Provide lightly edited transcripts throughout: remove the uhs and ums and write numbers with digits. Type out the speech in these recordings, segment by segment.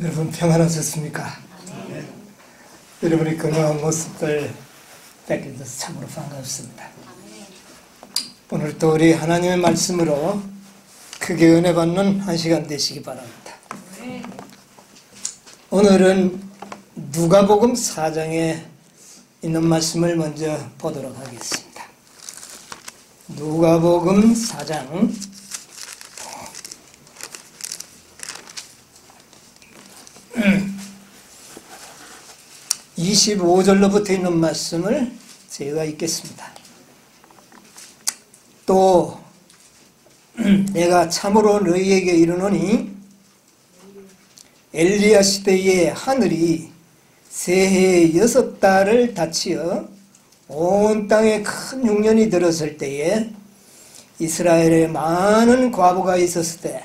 여러분 평안하셨습니까? 네. 여러분의 건강한 모습들 뵙게 돼서 참으로 반갑습니다. 오늘 또 우리 하나님의 말씀으로 크게 은혜 받는 한 시간 되시기 바랍니다. 오늘은 누가복음 4장에 있는 말씀을 먼저 보도록 하겠습니다. 누가복음 4장 25절로부터 있는 말씀을 제가 읽겠습니다. 또 내가 참으로 너희에게 이르노니 엘리야 시대에 하늘이 새해 6달을 닫히어 온 땅에 큰 흉년이 들었을 때에 이스라엘에 많은 과부가 있었을 때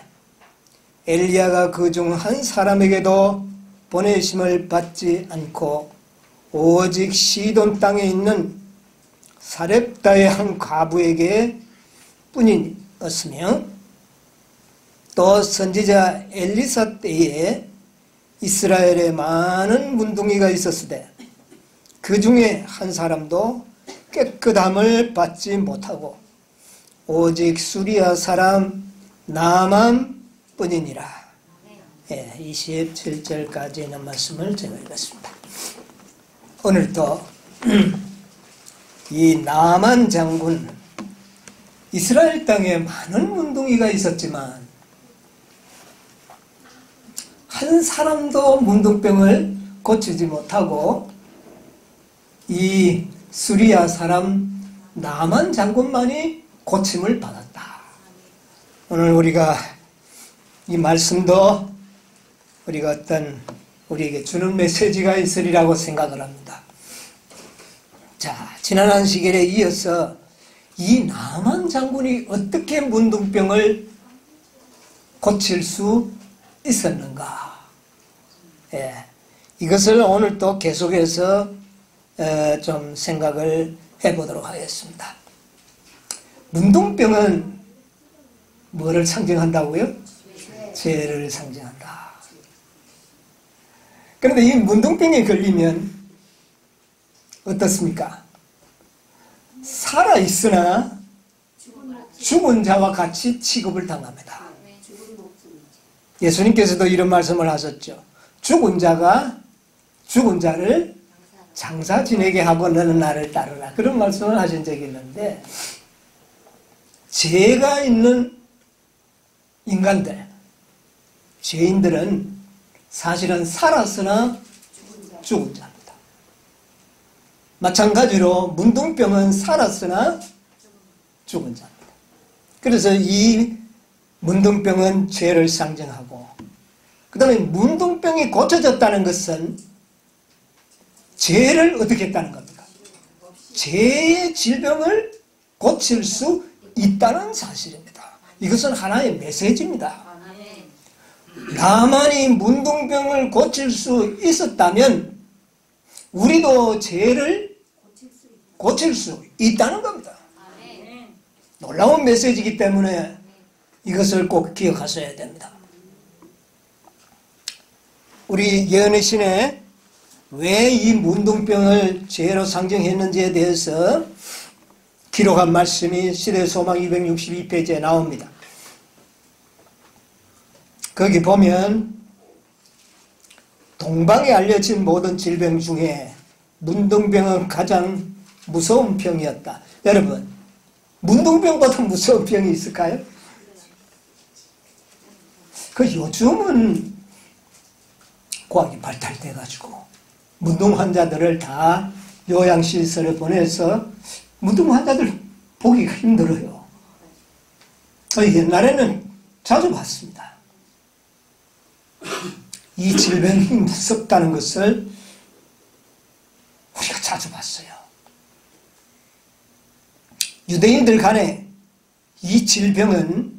엘리야가 그 중 한 사람에게도 보내심을 받지 않고 오직 시돈 땅에 있는 사렙다의 한 과부에게 뿐이었으며 또 선지자 엘리사 때에 이스라엘에 많은 문둥이가 있었을 때 그 중에 한 사람도 깨끗함을 받지 못하고 오직 수리아 사람 나만 뿐이니라. 27절까지 있는 말씀을 제가 읽었습니다. 오늘도 이 나만 장군, 이스라엘 땅에 많은 문둥이가 있었지만 한 사람도 문둥병을 고치지 못하고 이 수리아 사람 나만 장군만이 고침을 받았다. 오늘 우리가 이 말씀도 우리가 어떤 우리에게 주는 메시지가 있으리라고 생각을 합니다. 자, 지난 안식일에 이어서 이 나만 장군이 어떻게 문둥병을 고칠 수 있었는가? 이것을 오늘 또 계속해서 좀 생각을 해보도록 하겠습니다. 문둥병은 뭐를 상징한다고요? 죄를 상징한다. 그런데 이 문둥병에 걸리면 어떻습니까? 살아있으나 죽은 자와 같이 취급을 당합니다. 예수님께서도 이런 말씀을 하셨죠. 죽은 자가 죽은 자를 장사 지내게 하고 너는 나를 따르라. 그런 말씀을 하신 적이 있는데 죄가 있는 인간들, 죄인들은 사실은 살았으나 죽은 자입니다. 마찬가지로 문둥병은 살았으나 죽은 자입니다. 그래서 이 문둥병은 죄를 상징하고 그 다음에 문둥병이 고쳐졌다는 것은 죄를 어떻게 했다는 겁니까? 죄의 질병을 고칠 수 있다는 사실입니다. 이것은 하나의 메시지입니다. 나만이 문둥병을 고칠 수 있었다면 우리도 죄를 고칠 수 있다는 겁니다. 놀라운 메시지이기 때문에 이것을 꼭 기억하셔야 됩니다. 우리 예언의 신에 왜 이 문둥병을 죄로 상징했는지에 대해서 기록한 말씀이 시대소망 262페이지에 나옵니다. 거기 보면 동방에 알려진 모든 질병 중에 문둥병은 가장 무서운 병이었다. 여러분, 문둥병보다 무서운 병이 있을까요? 요즘은 과학이 발달돼가지고 문둥 환자들을 다 요양시설에 보내서 문둥 환자들 보기가 힘들어요. 옛날에는 자주 봤습니다. 이 질병이 무섭다는 것을 우리가 자주 봤어요. 유대인들 간에 이 질병은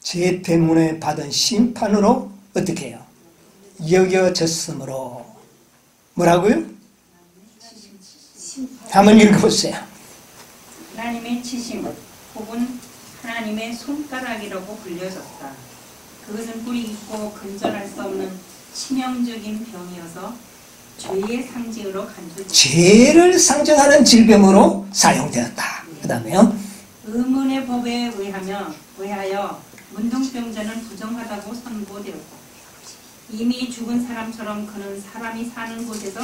죄 때문에 받은 심판으로 어떻게 해요? 여겨졌으므로 뭐라고요? 한번 읽어보세요. 하나님의 치심 혹은 하나님의 손가락이라고 불려졌다. 그것은 뿌리 깊고 근절할 수 없는 치명적인 병이어서 죄의 상징으로 간주되었다. 죄를 상징하는 질병으로 사용되었다. 그 다음에요. 의문의 법에 의하여 문둥병자는 부정하다고 선고되었다. 이미 죽은 사람처럼 그는 사람이 사는 곳에서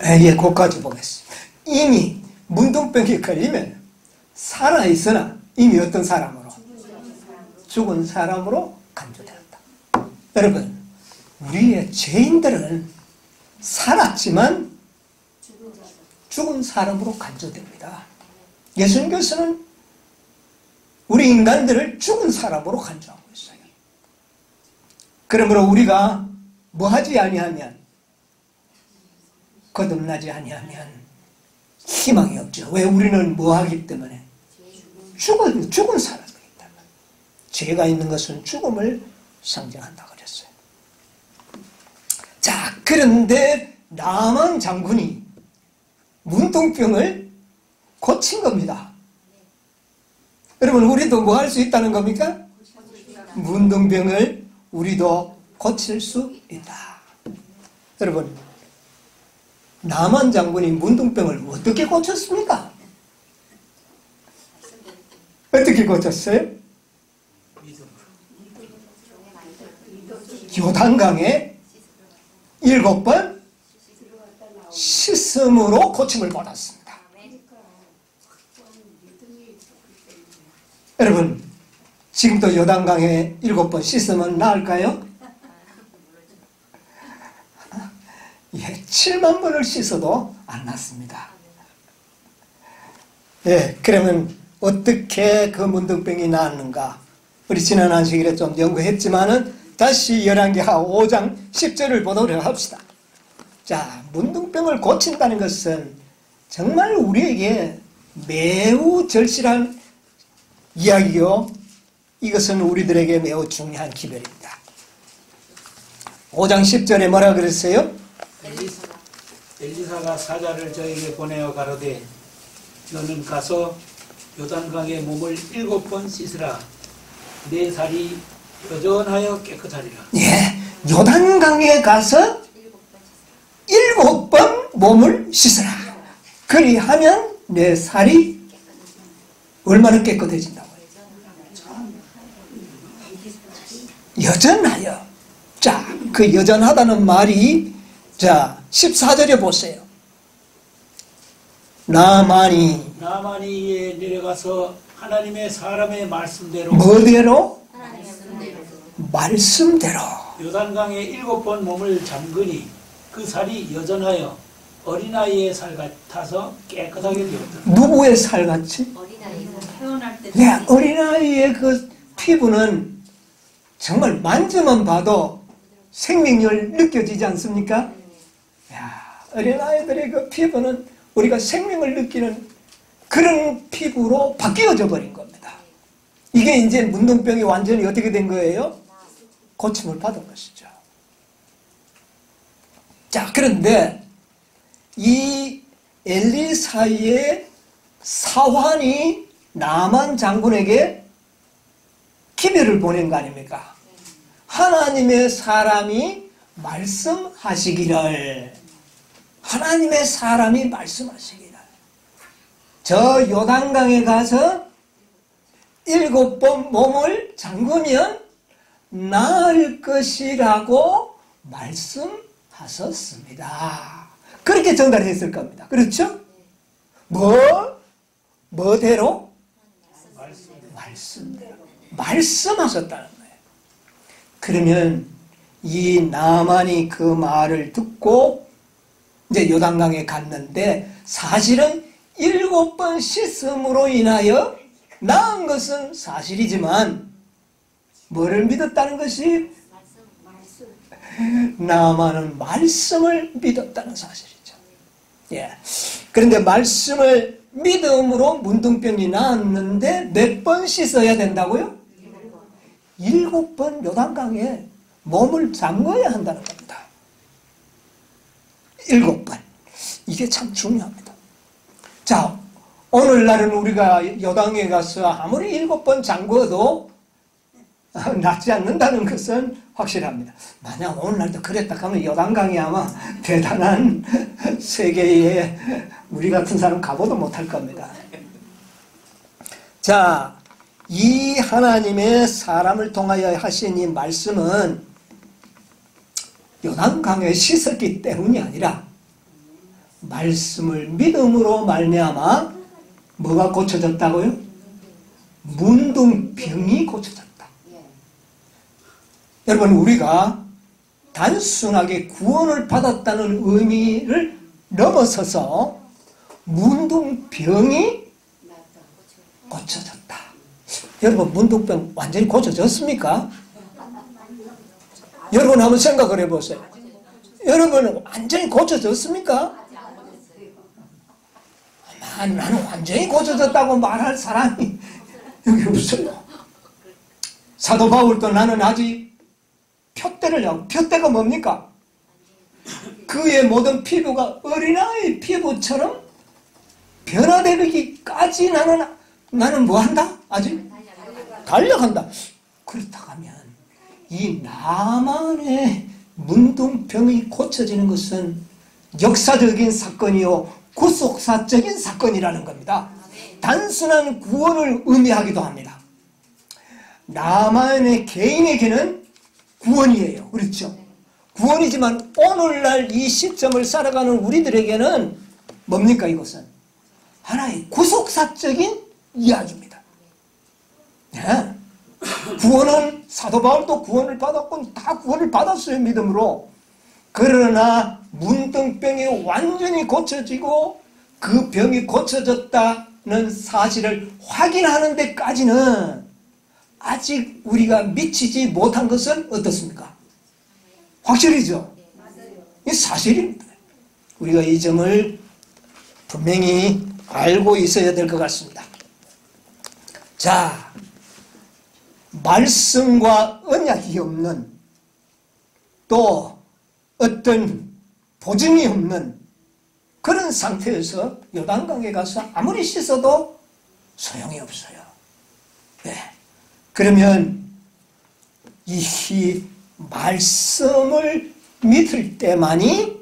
예, 거기까지 보겠습니다. 이미 문둥병에 걸리면 살아있으나 이미 어떤 사람으로? 죽은 사람으로 간주되었다. 여러분, 우리의 죄인들은 살았지만 죽은 사람으로 간주됩니다. 예수님께서는 우리 인간들을 죽은 사람으로 간주하고 있어요. 그러므로 우리가 뭐 하지 아니하면, 거듭나지 아니하면 희망이 없죠. 왜? 우리는 뭐 하기 때문에? 죽은 사람이기 때문에. 죄가 있는 것은 죽음을 상징한다 그랬어요. 자, 그런데 나만 장군이 문둥병을 고친 겁니다. 여러분, 우리도 뭐 할 수 있다는 겁니까? 문둥병을 우리도 고칠 수 있다. 여러분, 나만 장군이 문둥병을 어떻게 고쳤습니까? 어떻게 고쳤어요? 요단강에 7번 씻음으로 고침을 받았습니다. 여러분, 지금도 요단강에 7번 씻으면 나을까요? 예, 7만 번을 씻어도 안 낫습니다. 예, 그러면 어떻게 그 문둥병이 나았는가? 우리 지난 안식일에 좀 연구했지만은 다시 열왕기하 5장 10절을 보도록 합시다. 자, 문둥병을 고친다는 것은 정말 우리에게 매우 절실한 이야기요. 이것은 우리들에게 매우 중요한 기별입니다. 5장 10절에 뭐라 그랬어요? 엘리사가 사자를 저에게 보내어 가로되 너는 가서 요단강에 몸을 7번 씻으라. 내 살이 여전하여 깨끗하리라. 예, 요단강에 가서 7번 몸을 씻으라. 그리하면 내 살이 얼마나 깨끗해진다고요? 여전하여. 자, 그 여전하다는 말이, 자, 14절에 보세요. 나만이 이에 내려가서 하나님의 사람의 말씀대로 뭐대로? 말씀대로 요단강에 7번 몸을 잠그니 그 살이 여전하여 어린아이의 살 같아서 깨끗하게 되었다. 누구의 살같이? 태어날 때 네, 어린아이의 그 피부는 정말 만져만 봐도 생명력을 느껴지지 않습니까? 야, 어린아이들의 그 피부는 우리가 생명을 느끼는 그런 피부로 바뀌어져 버린 겁니다. 이게 이제 문둥병이 완전히 어떻게 된 거예요? 고침을 받은 것이죠. 자, 그런데 이 엘리사의 사환이 나만 장군에게 기별을 보낸 거 아닙니까? 하나님의 사람이 말씀하시기를, 하나님의 사람이 말씀하시기를, 저 요단강에 가서 7번 몸을 잠그면 나을 것이라고 말씀하셨습니다. 그렇게 전달했을 겁니다. 그렇죠? 뭐대로? 말씀대로. 말씀하셨다는 거예요. 그러면 이 나만이 그 말을 듣고 이제 요단강에 갔는데, 사실은 7번 씻음으로 인하여 나은 것은 사실이지만 뭐를 믿었다는 것이? 나만은 말씀을 믿었다는 사실이죠. 예. 그런데 말씀을 믿음으로 문둥병이 나았는데 몇 번 씻어야 된다고요? 7번 요단강에 몸을 잠궈야 한다는 겁니다. 7번. 이게 참 중요합니다. 자, 오늘날은 우리가 요단강에 가서 아무리 7번 잠궈도 낫지 않는다는 것은 확실합니다. 만약 오늘날도 그랬다 하면 요단강이 아마 대단한 세계에 우리 같은 사람 가보도 못할 겁니다. 자, 이 하나님의 사람을 통하여 하신 이 말씀은 요단강에 씻었기 때문이 아니라 말씀을 믿음으로 말미암아 뭐가 고쳐졌다고요? 문둥병이 고쳐졌다. 여러분, 우리가 단순하게 구원을 받았다는 의미를 넘어서서 문둥병이 고쳐졌다. 여러분, 문둥병 완전히 고쳐졌습니까? 여러분 한번 생각을 해보세요. 여러분 완전히 고쳐졌습니까? 나는 완전히 고쳐졌다고 말할 사람이 여기 없어요. 사도 바울도 나는 아직 표대를 하고, 표대가 뭡니까? 그의 모든 피부가 어린아이 피부처럼 변화되기까지 나는 뭐한다? 아직 달려간다. 그렇다 하면 이 나만의 문둥병이 고쳐지는 것은 역사적인 사건이요 구속사적인 사건이라는 겁니다. 단순한 구원을 의미하기도 합니다. 나만의 개인에게는 구원이에요. 그렇죠? 구원이지만 오늘날 이 시점을 살아가는 우리들에게는 뭡니까? 이것은 하나의 구속사적인 이야기입니다. 네. 구원은 사도 바울도 구원을 받았고 다 구원을 받았어요. 믿음으로. 그러나 문둥병이 완전히 고쳐지고 그 병이 고쳐졌다는 사실을 확인하는 데까지는 아직 우리가 미치지 못한 것은 어떻습니까? 확실히죠? 이 사실입니다. 우리가 이 점을 분명히 알고 있어야 될 것 같습니다. 자, 말씀과 언약이 없는, 또 어떤 보증이 없는 그런 상태에서 요단강에 가서 아무리 씻어도 소용이 없어요. 네. 그러면 이 말씀을 믿을 때만이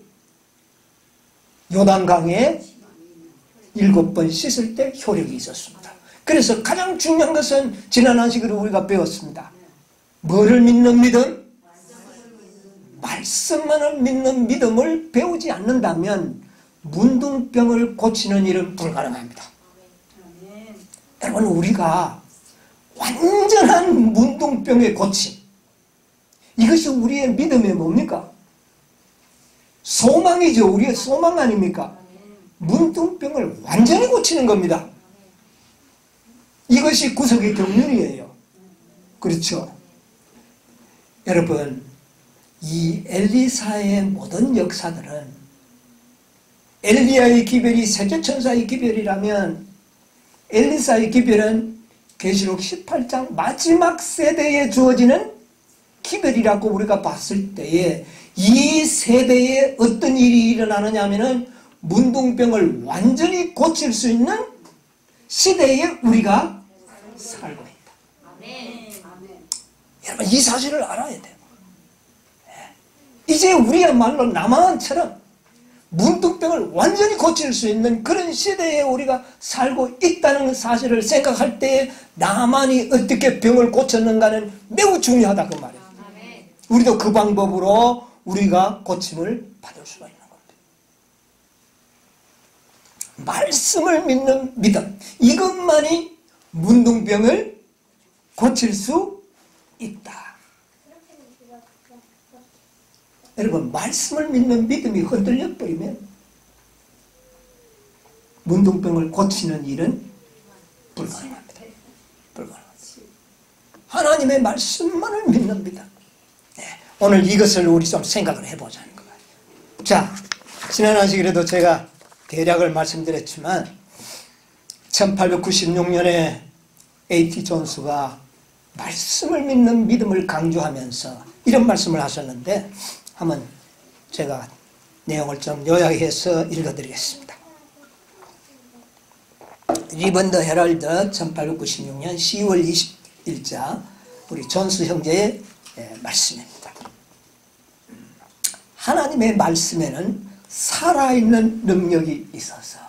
요단강에 7번 씻을 때 효력이 있었습니다. 그래서 가장 중요한 것은 지난 안식으로 우리가 배웠습니다. 뭐를 믿는 믿음? 말씀만을 믿는 믿음을 배우지 않는다면 문둥병을 고치는 일은 불가능합니다. 여러분, 우리가 완전한 문둥병의 고침, 이것이 우리의 믿음의 뭡니까? 소망이죠. 우리의 소망 아닙니까? 문둥병을 완전히 고치는 겁니다. 이것이 구속의 경륜이에요. 그렇죠? 여러분, 이 엘리사의 모든 역사들은, 엘리야의 기별이 세계천사의 기별이라면 엘리사의 기별은 계시록 18장 마지막 세대에 주어지는 기별이라고 우리가 봤을 때에 이 세대에 어떤 일이 일어나느냐 하면은 문둥병을 완전히 고칠 수 있는 시대에 우리가 살고 있다. 여러분, 이 사실을 알아야 돼요. 이제 우리야말로 남한처럼 문둥병을 완전히 고칠 수 있는 그런 시대에 우리가 살고 있다는 사실을 생각할 때 나만이 어떻게 병을 고쳤는가는 매우 중요하다 그 말이에요. 우리도 그 방법으로 우리가 고침을 받을 수가 있는 겁니다. 말씀을 믿는 믿음, 이것만이 문둥병을 고칠 수 있다. 여러분, 말씀을 믿는 믿음이 흔들려 버리면 문둥병을 고치는 일은 불가능합니다. 불가능합니다. 하나님의 말씀만을 믿는 믿음. 네, 오늘 이것을 우리 좀 생각을 해보자는 거예요. 자, 지난 안식일에도 제가 대략을 말씀드렸지만 1896년에 A.T. 존스가 말씀을 믿는 믿음을 강조하면서 이런 말씀을 하셨는데 한번 제가 내용을 좀 요약해서 읽어드리겠습니다. 리번더 헤럴드 1896년 10월 21일자 우리 전수 형제의 말씀입니다. 하나님의 말씀에는 살아있는 능력이 있어서,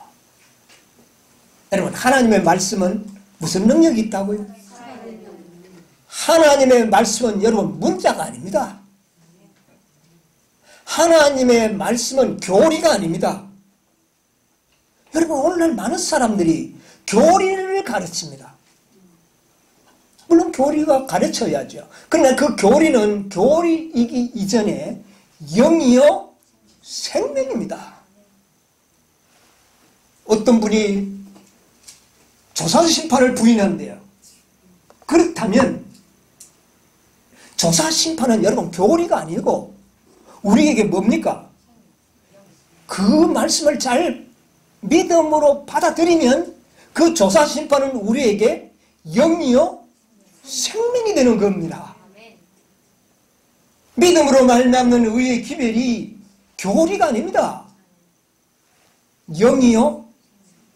여러분, 하나님의 말씀은 무슨 능력이 있다고요? 하나님의 말씀은 여러분 문자가 아닙니다. 하나님의 말씀은 교리가 아닙니다. 여러분, 오늘날 많은 사람들이 교리를 가르칩니다. 물론 교리가 가르쳐야죠. 그러나 그 교리는 교리이기 이전에 영이요 생명입니다. 어떤 분이 조사심판을 부인한대요. 그렇다면 조사심판은 여러분 교리가 아니고 우리에게 뭡니까? 그 말씀을 잘 믿음으로 받아들이면 그 조사심판은 우리에게 영이요 생명이 되는 겁니다. 믿음으로 말미암는 의의 기별이 교리가 아닙니다. 영이요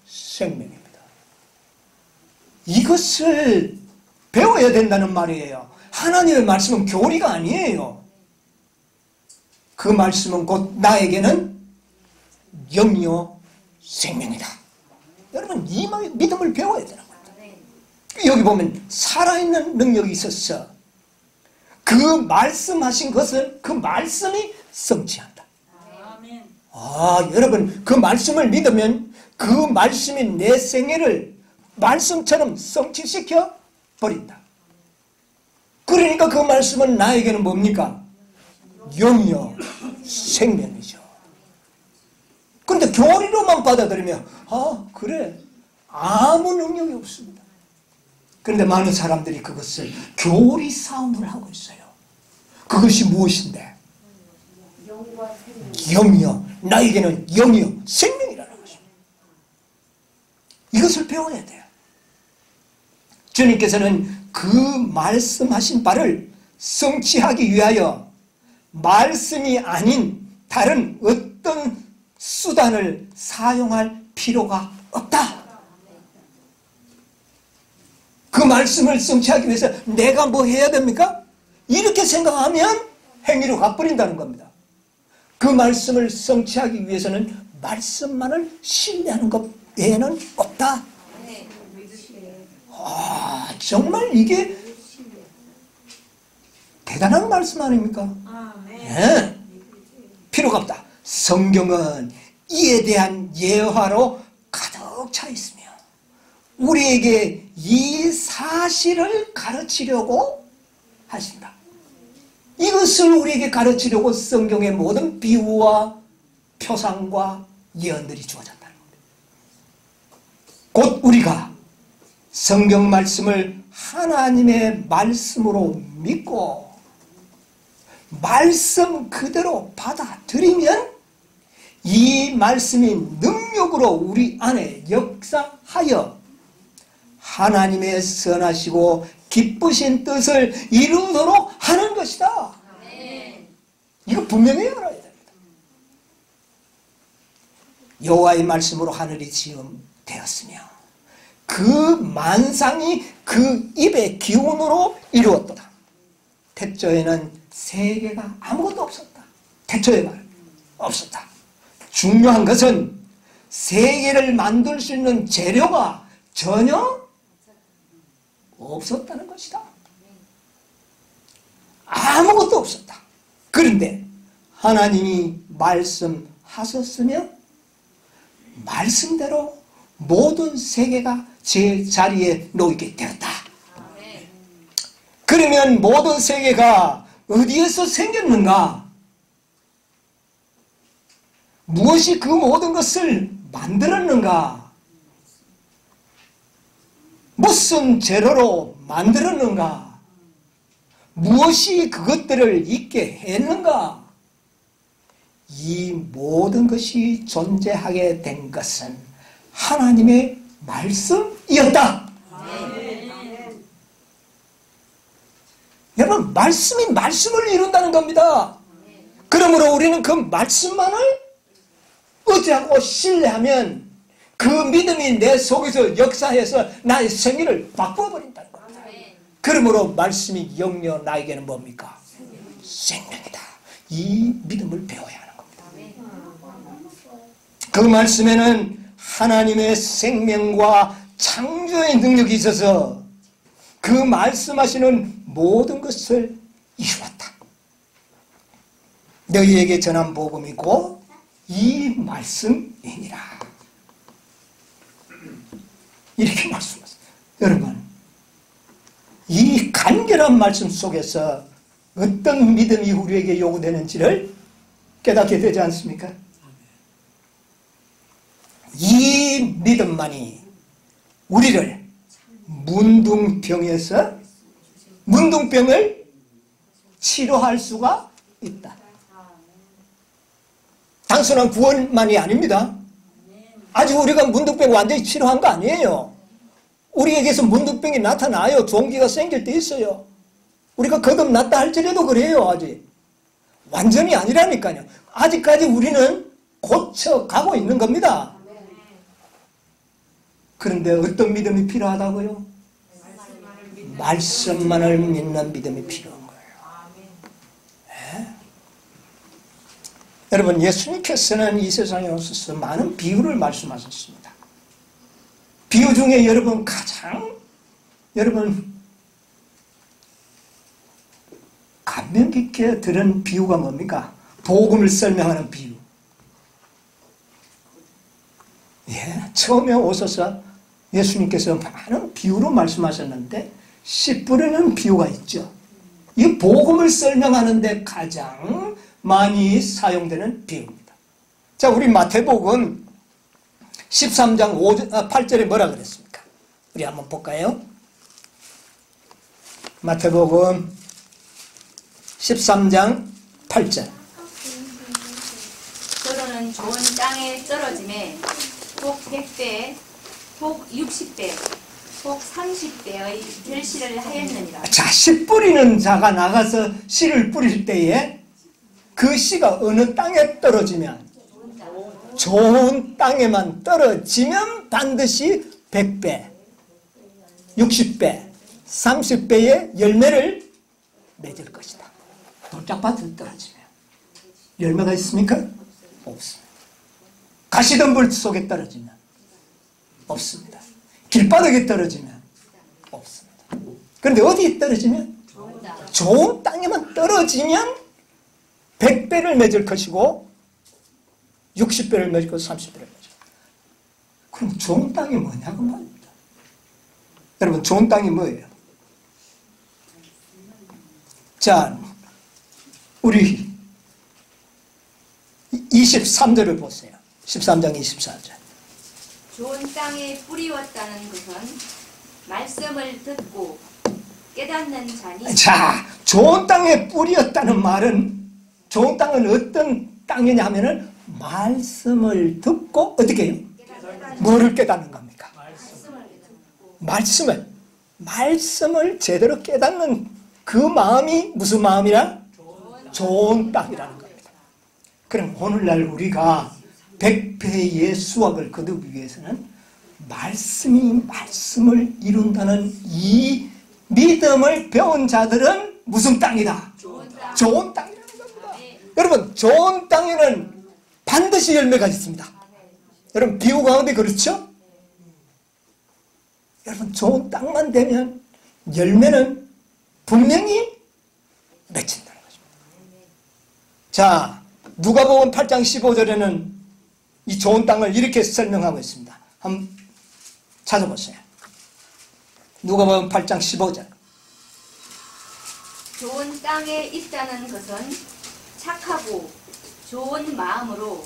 생명입니다. 이것을 배워야 된다는 말이에요. 하나님의 말씀은 교리가 아니에요. 그 말씀은 곧 나에게는 영이요 생명이다. 여러분, 이 믿음을 배워야 되는 겁니다. 여기 보면 살아있는 능력이 있어서 그 말씀하신 것을 그 말씀이 성취한다. 여러분, 그 말씀을 믿으면 그 말씀이 내 생애를 말씀처럼 성취시켜 버린다. 그러니까 그 말씀은 나에게는 뭡니까? 영이요 생명이죠. 그런데 교리로만 받아들이면 그래, 아무 능력이 없습니다. 그런데 많은 사람들이 그것을 교리 싸움을 하고 있어요. 그것이 무엇인데? 영이요, 나에게는 영이요 생명이라는 것입니다. 이것을 배워야 돼요. 주님께서는 그 말씀하신 바를 성취하기 위하여 말씀이 아닌 다른 어떤 수단을 사용할 필요가 없다. 그 말씀을 성취하기 위해서 내가 뭐 해야 됩니까? 이렇게 생각하면 행위로 가버린다는 겁니다. 그 말씀을 성취하기 위해서는 말씀만을 신뢰하는 것 외에는 없다. 정말 이게 대단한 말씀 아닙니까? 네. 필요가 없다. 성경은 이에 대한 예화로 가득 차 있으며 우리에게 이 사실을 가르치려고 하신다. 이것을 우리에게 가르치려고 성경의 모든 비유와 표상과 예언들이 주어졌다는 겁니다. 곧 우리가 성경 말씀을 하나님의 말씀으로 믿고 말씀 그대로 받아들이면 이 말씀이 능력으로 우리 안에 역사하여 하나님의 선하시고 기쁘신 뜻을 이루도록 하는 것이다. 이거 분명히 알아야 됩니다. 여호와의 말씀으로 하늘이 지음되었으며 그 만상이 그 입의 기운으로 이루었도다. 태초에는 세계가 아무것도 없었다. 태초에는 없었다. 중요한 것은 세계를 만들 수 있는 재료가 전혀 없었다는 것이다. 아무것도 없었다. 그런데 하나님이 말씀하셨으며 말씀대로 모든 세계가 제 자리에 놓이게 되었다. 그러면 모든 세계가 어디에서 생겼는가? 무엇이 그 모든 것을 만들었는가? 무슨 재료로 만들었는가? 무엇이 그것들을 있게 했는가? 이 모든 것이 존재하게 된 것은 하나님의 말씀이었다. 여러분, 말씀이 말씀을 이룬다는 겁니다. 그러므로 우리는 그 말씀만을 의지하고 신뢰하면 그 믿음이 내 속에서 역사해서 나의 생애를 바꾸어버린다는 겁니다. 그러므로 말씀이 영영 나에게는 뭡니까? 생명이다. 이 믿음을 배워야 하는 겁니다. 그 말씀에는 하나님의 생명과 창조의 능력이 있어서 그 말씀하시는 모든 것을 이루었다. 너희에게 전한 복음이고 이 말씀이니라. 이렇게 말씀하셨어요. 여러분, 이 간결한 말씀 속에서 어떤 믿음이 우리에게 요구되는지를 깨닫게 되지 않습니까? 이 믿음만이 우리를 문둥병을 치료할 수가 있다. 단순한 구원만이 아닙니다. 아직 우리가 문둥병 완전히 치료한 거 아니에요. 우리에게서 문둥병이 나타나요. 종기가 생길 때 있어요. 우리가 거듭났다 할지라도 그래요. 아직 완전히 아니라니까요. 아직까지 우리는 고쳐가고 있는 겁니다. 그런데 어떤 믿음이 필요하다고요? 말씀만을 믿는 믿음이 필요한 거예요. 네? 여러분, 예수님께서는 이 세상에 오셔서 많은 비유를 말씀하셨습니다. 비유 중에 여러분 감명 깊게 들은 비유가 뭡니까? 복음을 설명하는 비유. 처음에 오셔서 예수님께서 많은 비유로 말씀하셨는데 씨 뿌리는 비유가 있죠. 이 복음을 설명하는데 가장 많이 사용되는 비유입니다. 자, 우리 마태복음 13장 8절에 뭐라 그랬습니까? 우리 한번 볼까요? 마태복음 13장 8절. 저로는 좋은 땅에 떨어짐에 혹 100배, 혹 60배, 혹 30배의 결실을 하였느니라. 자, 씨 뿌리는 자가 나가서 씨를 뿌릴 때에 그 씨가 어느 땅에 떨어지면, 좋은 땅에만 떨어지면 반드시 100배, 60배, 30배의 열매를 맺을 것이다. 돌짝밭에 떨어지면 열매가 있습니까? 없습니다. 가시덤불 속에 떨어지면 없습니다. 길바닥에 떨어지면 없습니다. 그런데 어디에 떨어지면? 좋은 땅에만 떨어지면 100배를 맺을 것이고 60배를 맺을 것이고 30배를 맺을 것이고. 그럼 좋은 땅이 뭐냐고 말입니다. 여러분, 좋은 땅이 뭐예요? 자, 우리 23절을 보세요. 13장 24절. 좋은 땅에 뿌리웠다는 것은 말씀을 듣고 깨닫는 자니. 자, 좋은 땅에 뿌리였다는 말은, 좋은 땅은 어떤 땅이냐 하면은 말씀을 듣고 어떻게 해요? 뭐를 깨닫는 겁니까? 말씀을 제대로 깨닫는 그 마음이 무슨 마음이라? 좋은 땅이라는 겁니다. 그럼 오늘날 우리가 100배의 수확을 거두기 위해서는 말씀을 이룬다는 이 믿음을 배운 자들은 무슨 땅이다? 좋은 땅이라는 겁니다. 여러분, 좋은 땅에는 반드시 열매가 있습니다. 여러분, 비유 가운데 그렇죠? 여러분, 좋은 땅만 되면 열매는 분명히 맺힌다는 것입니다. 자, 누가복음 8장 15절에는 이 좋은 땅을 이렇게 설명하고 있습니다. 한번 찾아보세요. 누가복음 8장 15절. 좋은 땅에 있다는 것은 착하고 좋은 마음으로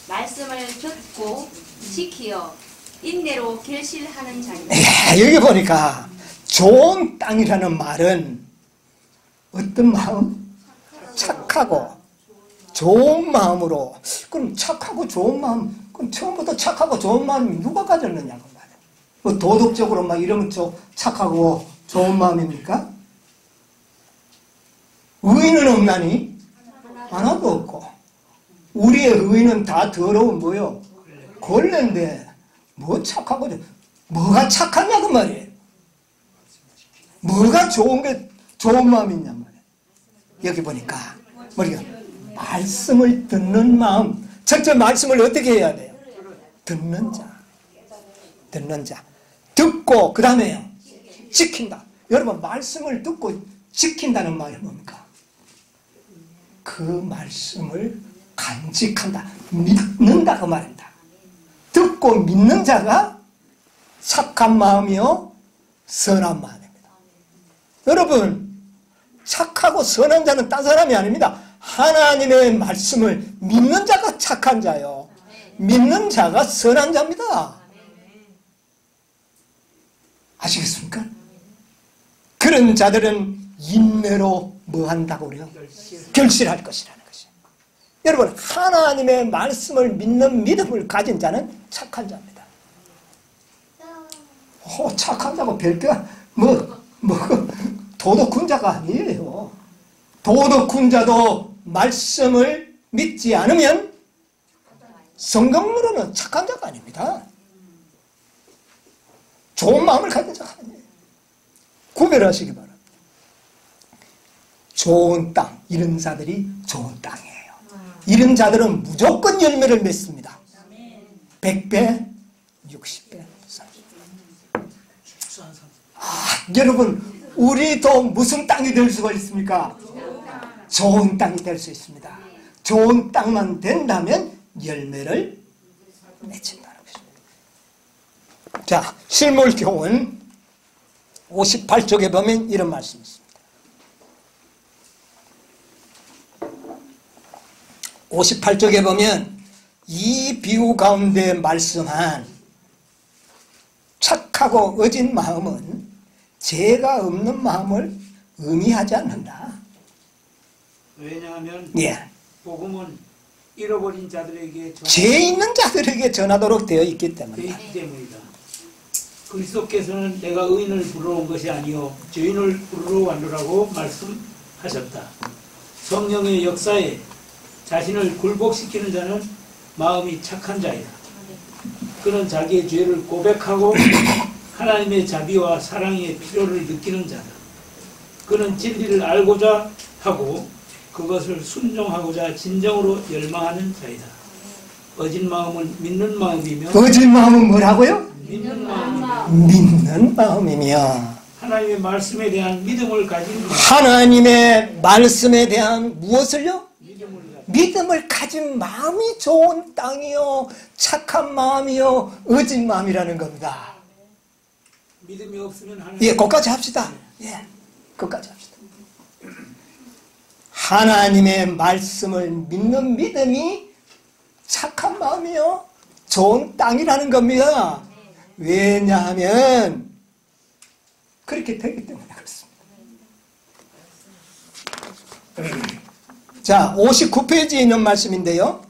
말씀을 듣고 지키어 인내로 결실하는 자입니다. 여기 보니까 좋은 땅이라는 말은 어떤 마음? 착하고 좋은 마음으로. 그럼 착하고 좋은 마음, 그럼 처음부터 착하고 좋은 마음이 누가 가졌느냐고 말이에요. 뭐 도덕적으로 막 이러면 착하고 좋은 마음입니까? 의인은 없나니? 하나도 없고. 우리의 의인은 다 더러운 뭐요? 걸레인데 뭐 착하고 뭐가 착하냐고 말이에요. 뭐가 좋은 마음이냐 말이야. 여기 보니까 우리가 말씀을 듣는 마음. 첫째 말씀을 어떻게 해야 돼요? 듣는 자. 듣는 자. 듣고 그 다음에요. 지킨다. 여러분 말씀을 듣고 지킨다는 말이 뭡니까? 그 말씀을 간직한다. 믿는다 그 말입니다. 듣고 믿는 자가 착한 마음이요 선한 마음입니다. 여러분 착하고 선한 자는 딴 사람이 아닙니다. 하나님의 말씀을 믿는 자가 착한 자요. 믿는 자가 선한 자입니다. 아시겠습니까? 그런 자들은 인내로 뭐 한다고 그래요? 결실할 것이라는 것이에요. 여러분 하나님의 말씀을 믿는 믿음을 가진 자는 착한 자입니다. 착한 자고 별게 도덕군 자가 아니에요. 도덕군 자도 말씀을 믿지 않으면 성경으로는 착한 자가 아닙니다. 좋은 마음을 가진 자가 아니에요. 구별하시기 바랍니다. 좋은 땅, 이런 자들이 좋은 땅이에요. 이런 자들은 무조건 열매를 맺습니다. 100배, 60배, 30배. 여러분 우리도 무슨 땅이 될 수가 있습니까? 좋은 땅이 될 수 있습니다. 좋은 땅만 된다면 열매를 맺힌다는 것입니다. 자, 실물교훈 58쪽에 보면 이런 말씀이 있습니다. 58쪽에 보면 이 비유 가운데 말씀한 착하고 어진 마음은 죄가 없는 마음을 의미하지 않는다. 왜냐하면 예. 복음은 잃어버린 자들에게 죄 있는 자들에게 전하도록 되어 있기 때문이다. 때문이다. 그리스도께서는 내가 의인을 부르러 온 것이 아니요 죄인을 부르러 왔노라고 말씀하셨다. 성령의 역사에 자신을 굴복시키는 자는 마음이 착한 자이다. 그는 자기의 죄를 고백하고 하나님의 자비와 사랑의 필요를 느끼는 자다. 그는 진리를 알고자 하고 그것을 순종하고자 진정으로 열망하는 자이다. 어진 마음은 믿는 마음이며 어진 마음은 뭐라고요? 믿는 마음이며 믿는 마음이며 하나님의 말씀에 대한 믿음을 가진 마음. 하나님의 말씀에 대한 무엇을요? 믿음을 가진 마음이 좋은 땅이요 착한 마음이요 어진 마음이라는 겁니다. 믿음이 없으면 하나님. 예, 거기까지 합시다. 예, 거기까지 합시다. 하나님의 말씀을 믿는 믿음이 착한 마음이요 좋은 땅이라는 겁니다. 왜냐하면 그렇게 되기 때문에 그렇습니다. 자, 59페이지에 있는 말씀인데요.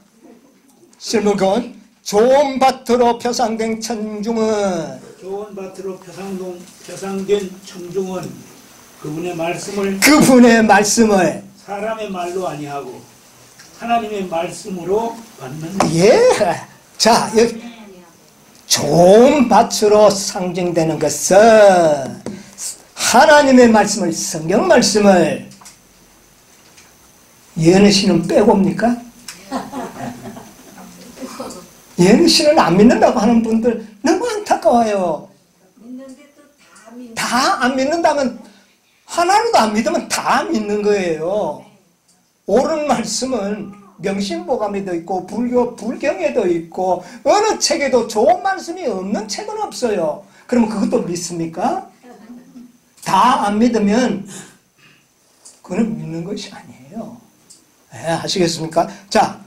실물교훈 좋은 밭으로 표상된 청중은 좋은 밭으로 표상된 청중은 그분의 말씀을 사람의 말로 아니하고 하나님의 말씀으로 받는. 예. 자, 여기 좋은 밭으로 상징되는 것은 하나님의 말씀을 성경 말씀을 예은혜 씨는 빼고입니까? 예은혜 씨는 안 믿는다고 하는 분들 너무 안타까워요. 다 안 믿는다면 하나로도 안 믿으면 다 믿는 거예요. 옳은 말씀은 명심보감에도 있고 불경에도 있고 어느 책에도 좋은 말씀이 없는 책은 없어요. 그러면 그것도 믿습니까? 다 안 믿으면 그건 믿는 것이 아니에요. 네, 아시겠습니까? 자,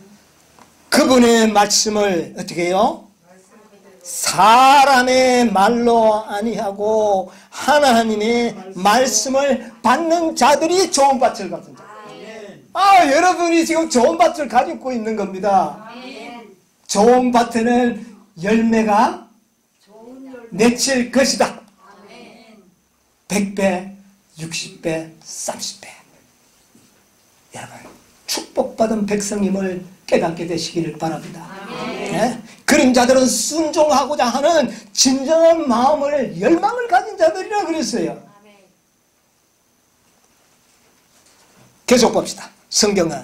그분의 말씀을 어떻게 해요? 사람의 말로 아니하고 하나님의 말씀을 받는 자들이 좋은 밭을 가진 자. 여러분이 지금 좋은 밭을 가지고 있는 겁니다. 좋은 밭에는 열매가 맺힐 것이다. 100배, 60배, 30배. 여러분 축복받은 백성임을 깨닫게 되시기를 바랍니다. 네? 그런 자들은 순종하고자 하는 진정한 마음을 열망을 가진 자들이라 그랬어요. 계속 봅시다. 성경은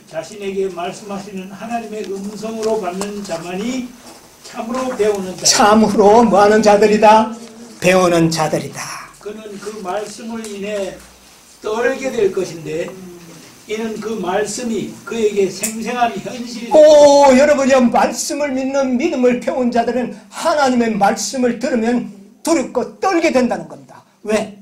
자신에게 말씀하시는 하나님의 음성으로 받는 자만이 참으로 배우는 자. 참으로 뭐하는 자들이다? 배우는 자들이다. 그는 그 말씀을 인해 떨게 될 것인데 이는 그 말씀이 그에게 생생한 현실이 오, 여러분이요, 말씀을 믿는 믿음을 배운 자들은 하나님의 말씀을 들으면 두렵고 떨게 된다는 겁니다. 왜?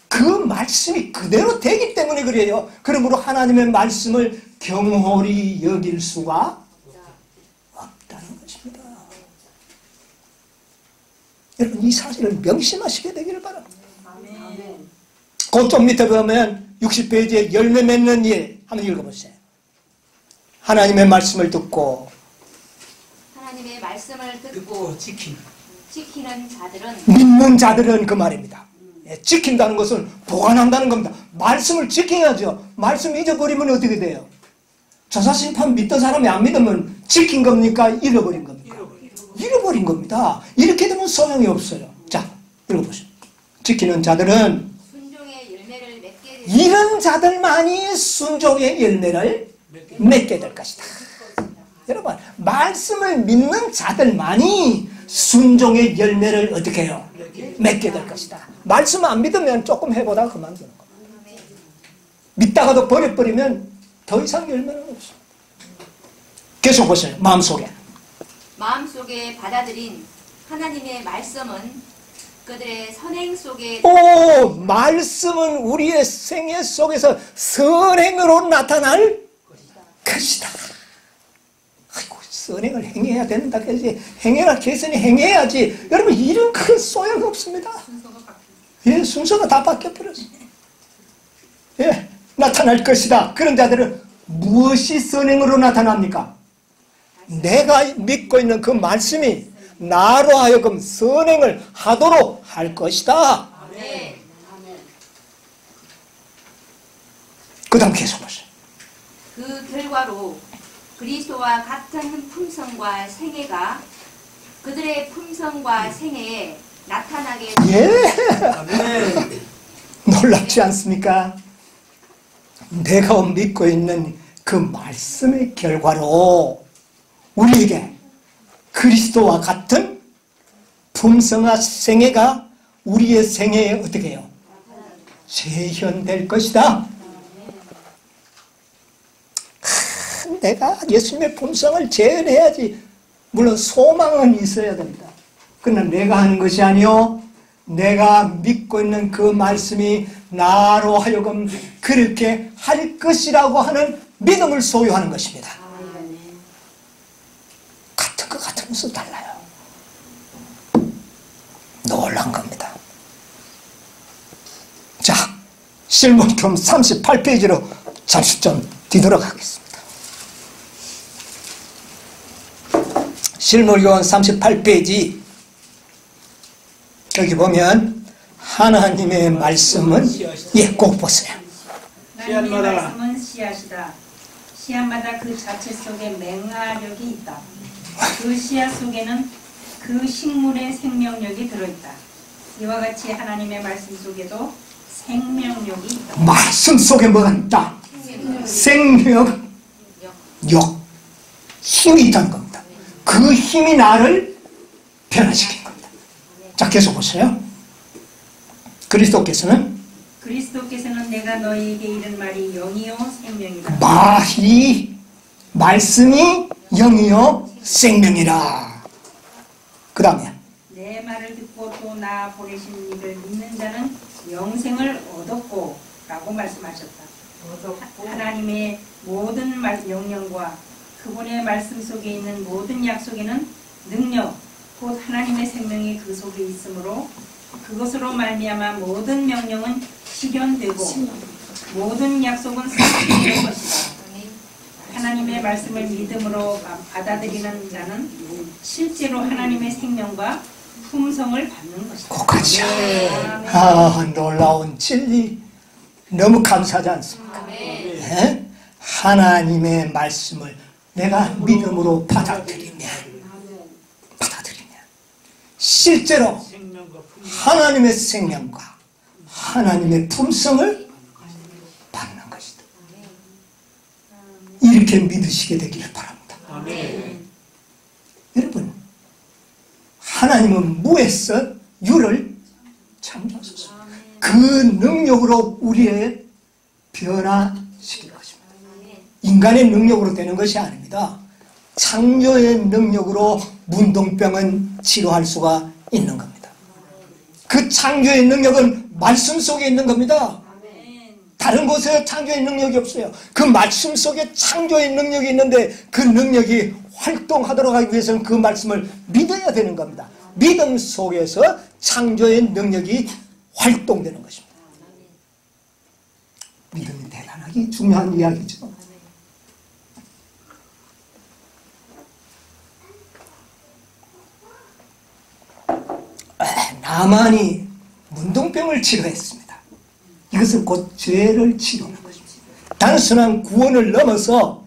그 말씀이 그대로 되기 때문에 그래요. 그러므로 하나님의 말씀을 경홀히 여길 수가 없다는 것입니다. 여러분, 이 사실을 명심하시게 되기를 바랍니다. 그쪽 밑에 보면 60페이지에 열매 맺는 일 한번 읽어보세요. 하나님의 말씀을 듣고 하나님의 말씀을 듣고 듣고 지키는 지키는 자들은 믿는 자들은 그 말입니다. 예, 지킨다는 것은 보관한다는 겁니다. 말씀을 지켜야죠. 말씀 잊어버리면 어떻게 돼요? 조사심판 믿던 사람이 안 믿으면 지킨 겁니까? 잃어버린 겁니까? 잃어버린 겁니다. 이렇게 되면 소용이 없어요. 자, 읽어보세요. 지키는 자들은 순종의 열매를 맺게 될 이런 자들만이 순종의 열매를 맺게 될 것이다. 여러분, 말씀을 믿는 자들만이 순종의 열매를 어떻게 해요? 맺게 될 것이다. 말씀 안 믿으면 조금 해보다가 그만두는 겁니다. 믿다가도 버려버리면 더 이상 열매는 없어요. 계속 보세요. 마음속에 받아들인 하나님의 말씀은 그들의 선행 속에 오, 말씀은 우리의 생애 속에서 선행으로 나타날 것이다. 아이고, 선행을 행해야 된다. 그래서 행해라 개선이 행해야지. 여러분, 이런 큰 소용 없습니다. 예, 순서가 다 바뀌어버렸어요. 예, 나타날 것이다. 그런 자들은 무엇이 선행으로 나타납니까? 내가 믿고 있는 그 말씀이 나로 하여금 선행을 하도록 할 것이다. 네. 그 다음 계속 보세요. 그 결과로 그리스도와 같은 품성과 생애가 그들의 품성과 생애에 나타나게 예, 놀랍지 않습니까? 내가 믿고 있는 그 말씀의 결과로 우리에게 그리스도와 같은 품성과 생애가 우리의 생애에 어떻게 해요? 재현될 것이다. 내가 예수님의 품성을 재현해야지. 물론 소망은 있어야 됩니다. 그러나 내가 하는 것이 아니요, 내가 믿고 있는 그 말씀이 나로 하여금 그렇게 할 것이라고 하는 믿음을 소유하는 것입니다. 같은 것 같으면서 달라요. 놀란 겁니다. 자, 실문품 38페이지로 잠시 좀 뒤돌아가겠습니다. 실물교원 38페이지, 여기 보면 하나님의 말씀은, 예, 꼭 보세요. 하나님의 말씀은 씨앗이다. 씨앗마다 그 자체 속에 맹아력이 있다. 그 씨앗 속에는 그 식물의 생명력이 들어있다. 이와 같이 하나님의 말씀 속에도 생명력이 있다. 말씀 속에 뭐가 있다? 생명력, 힘이 있다는 겁니다. 그 힘이 나를 변화시킨 겁니다. 자, 계속 보세요. 그리스도께서는 내가 너희에게 이른 말이 영이요 생명이다. 이 말씀이 영이요 생명이라. 그 다음에 내 말을 듣고 또 나 보내신 이를 믿는 자는 영생을 얻었고 라고 말씀하셨다. 하나님의 모든 영령과 그분의 말씀 속에 있는 모든 약속에는 능력, 곧 하나님의 생명이 그 속에 있으므로 그것으로 말미암아 모든 명령은 실현되고 모든 약속은 성취될 것이다. 하나님의 말씀을 믿음으로 받아들이는 자는 실제로 하나님의 생명과 품성을 받는 것이다. 그것이야. 아, 놀라운 진리. 너무 감사하지 않습니까? 네? 하나님의 말씀을 내가 믿음으로 받아들이면 실제로 하나님의 생명과 하나님의 품성을 그렇게 믿으시게 되기를 바랍니다. 아멘. 여러분, 하나님은 무에서 유를 창조하셨습니다. 그 능력으로 우리의 변화시킬 것입니다. 인간의 능력으로 되는 것이 아닙니다. 창조의 능력으로 문둥병은 치료할 수가 있는 겁니다. 그 창조의 능력은 말씀 속에 있는 겁니다. 다른 곳에 창조의 능력이 없어요. 그 말씀 속에 창조의 능력이 있는데 그 능력이 활동하도록 하기 위해서는 그 말씀을 믿어야 되는 겁니다. 믿음 속에서 창조의 능력이 활동되는 것입니다. 믿음이 대단하게 중요한 이야기죠. 나만이 문둥병을 치료했습니다. 이것은 곧 죄를 치료하는 것입니다. 단순한 구원을 넘어서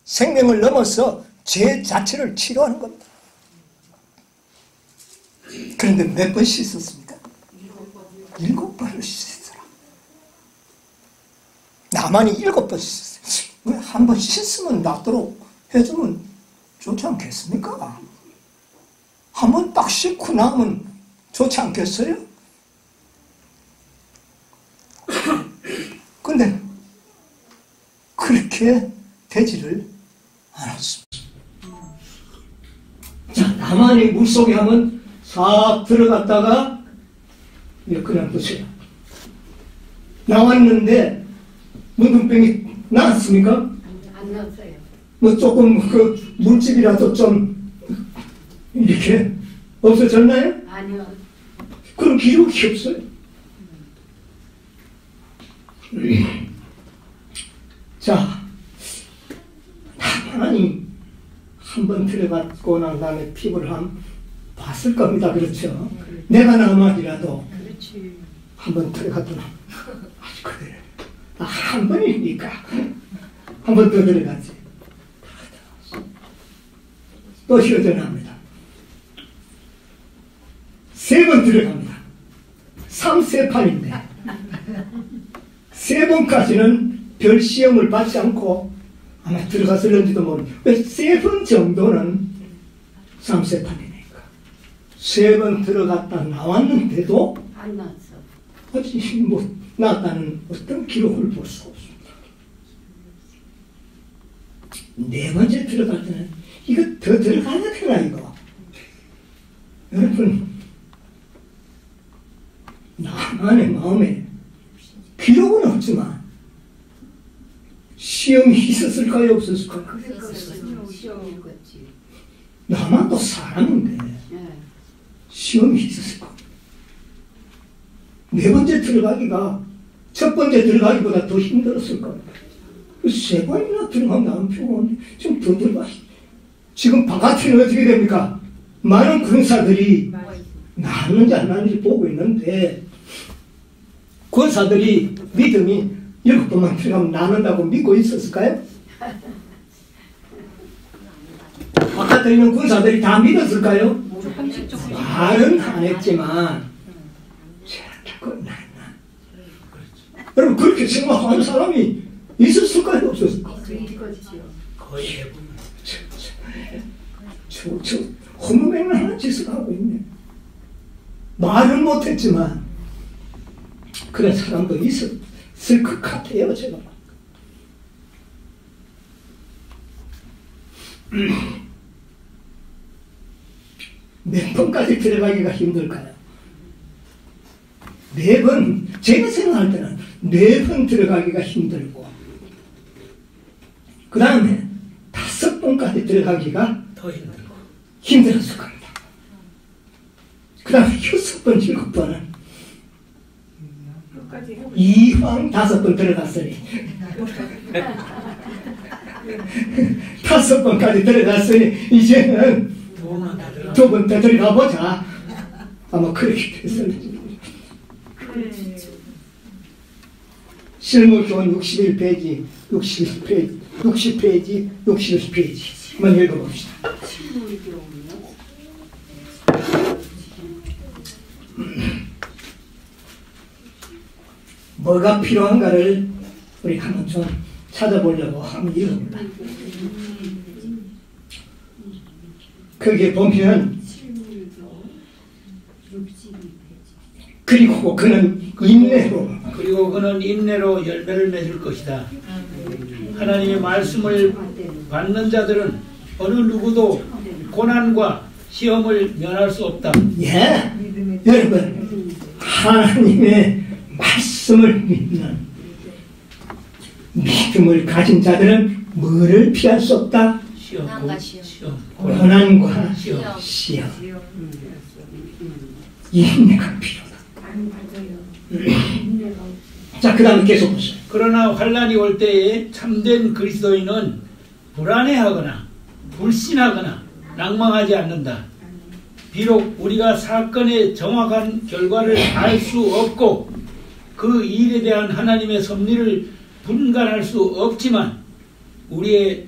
생명을 넘어서 죄 자체를 치료하는 겁니다. 그런데 몇 번 씻었습니까? 7번을 씻었어라. 나만이 7번 씻었어요. 왜 한 번 씻으면 낫도록 해주면 좋지 않겠습니까? 한 번 딱 씻고 나면 좋지 않겠어요? 근데 그렇게 되지를 않았습니다. 자, 나만이 물속에 하면 싹 들어갔다가 그냥 보세요. 나왔는데 문둥병이 나았습니까? 안 나왔어요. 뭐 조금 그 물집이라도 좀 이렇게 없어졌나요? 아니요. 그런 기록이 없어요. 자, 하나님 한 번 들어갔고 난 다음에 피부를 봤을 겁니다. 그렇죠? 내가 나만이라도 한 번 들어갔더니 아주 그래. 한 번이니까 한 번 더 들어갔지. 또 휴전합니다. 3번 들어갑니다. 3세판인데 3번까지는 별 시험을 받지 않고 아마 들어갔을는지도 모르겠어요. 3번 정도는 3세판이니까 3번 들어갔다 나왔는데도 안 나왔어. 어찌 뭐 나왔다는 어떤 기록을 볼 수 없습니다. 4번째 들어갈 때는 이거 더 들어가야 되나 이거. 여러분, 나만의 마음에 기록은 없지만 시험이 있었을까요? 없었을까요? 시험이겠지. 나만도 사람인데 시험이 있었을 거예요. 4번째 들어가기가 첫 번째 들어가기보다 더 힘들었을 겁니다. 3번이나 들어가면 나는 피곤한데 좀 더 들어가. 지금 바깥에는 어떻게 됩니까? 많은 군사들이 나는지 안 나는지 보고 있는데 군사들이 믿음이 7번만 들어가면 나는다고 믿고 있었을까요? 바깥에 있는 군사들이 다 믿었을까요? 말은 안 했지만 자꾸 나나. 여러분 그렇게 생각하는 사람이 있었을까요? 없었을까요? 거의 대부분. 저 허무맹랑한 짓을 하고 있네. 말은 못했지만 그런 사람도 있었을 것 같아요. 제가 몇 번까지 들어가기가 힘들까요? 4번, 제가 생각할 때는 4번 들어가기가 힘들고 그 다음에 5번까지 들어가기가 더 힘들고 힘들었을 겁니다. 그 다음에 6번, 7번은 이왕 5번 들어갔으니 5번까지 들어갔으니 이제는 2번 더 들어가 보자. 아마 그렇게 됐을지. 실물교원 61페이지, 61페이지, 60페이지, 61페이지. 한번 읽어봅시다. 뭐가 필요한가를 우리 한번 좀 찾아보려고 한번 읽어봅니다. 거기에 보면 그리고 그는 인내로 열매를 맺을 것이다. 하나님의 말씀을 받는 자들은 어느 누구도 고난과 시험을 면할 수 없다. 예, 여러분 하나님의 말씀을 믿는 믿음을 가진 자들은 뭐를 피할 수 없다? 고난과 시험. 인내가 필요하다. 자, 그 다음에 계속 보세요. 그러나 환난이 올 때에 참된 그리스도인은 불안해하거나 불신하거나 낭망하지 않는다. 비록 우리가 사건의 정확한 결과를 알 수 없고 그 일에 대한 하나님의 섭리를 분간할 수 없지만 우리의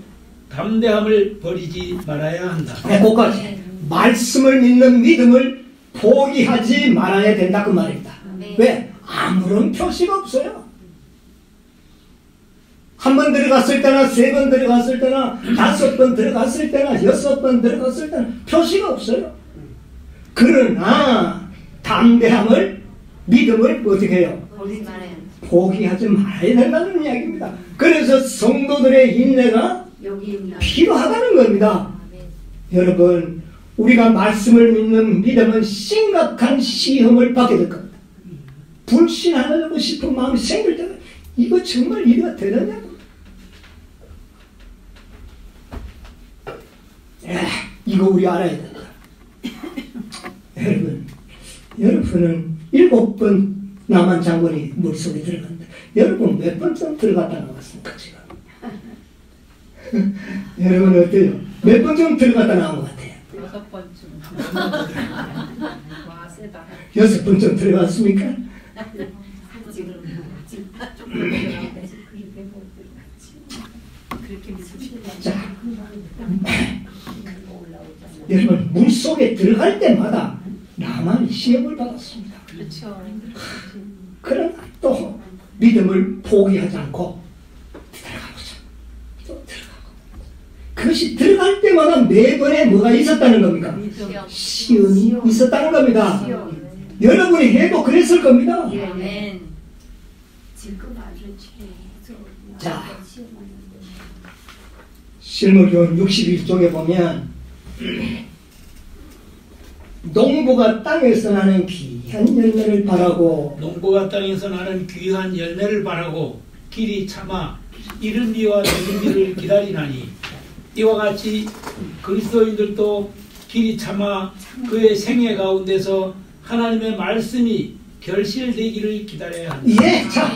담대함을 버리지 말아야 한다. 거기까지 말씀을 믿는 믿음을 포기하지 말아야 된다 그 말입니다. 왜? 아무런 표시가 없어요. 한 번 들어갔을 때나 3번 들어갔을 때나 5번 들어갔을 때나 6번 들어갔을 때나 표시가 없어요. 그러나 담대함을 믿음을 어떻게 해요? 포기하지 말아야 된다는 이야기입니다. 그래서 성도들의 인내가 필요하다는 겁니다. 여러분 우리가 말씀을 믿는 믿음은 심각한 시험을 받게 될 겁니다. 불신하려고 싶은 마음이 생길 때는 이거 정말 이래가 되느냐고. 이거 우리 알아야 된다. 여러분은 7번 남한 장군이 물속에 들어갔는데 여러분 몇 번쯤 들어갔다 나왔습니까 지금? 여러분 어때요? 몇 번쯤 들어갔다 나온 것 같아요? 6번쯤 들어갔습니까? 자, 여러분 물속에 들어갈 때마다 나만 시험을 받았습니다. 그렇죠. 그러나 또 믿음을 포기하지 않고 들어가보자. 또 들어가고. 그것이 들어갈 때마다 매번에 뭐가 있었다는 겁니까? 시험이 있었다는 겁니다. 여러분이 해도 그랬을 겁니다. 자, 실무교훈 61쪽에 보면 농부가 땅에서 나는 귀한 열매를 바라고 길이 참아 이른 비와 늦은 비를 기다리나니 이와 같이 그리스도인들도 길이 참아 그의 생애 가운데서 하나님의 말씀이 결실되기를 기다려야 한다. 예, 자,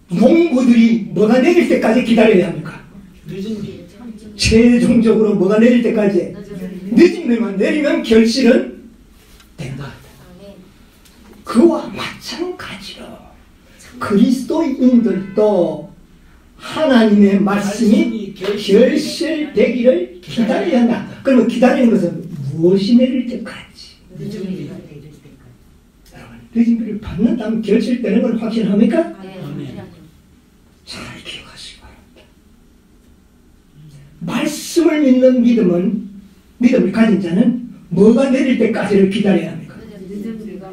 농부들이 뭐가 내릴 때까지 기다려야 합니까? 늦은 비. 최종적으로 뭐가 내릴 때까지 늦은 비만 내리면 결실은 된다. 그와 마찬가지로 그리스도인들도 하나님의 말씀이 결실되기를 기다려야 한다. 그러면 기다리는 것은 무엇이 내릴 때까지? 늦은 비를 받는다면 결실되는 걸 확신합니까? 잘 기억하시기 바랍니다. 말씀을 믿는 믿음을 가진 자는 뭐가 내릴 때까지를 기다려야 합니까?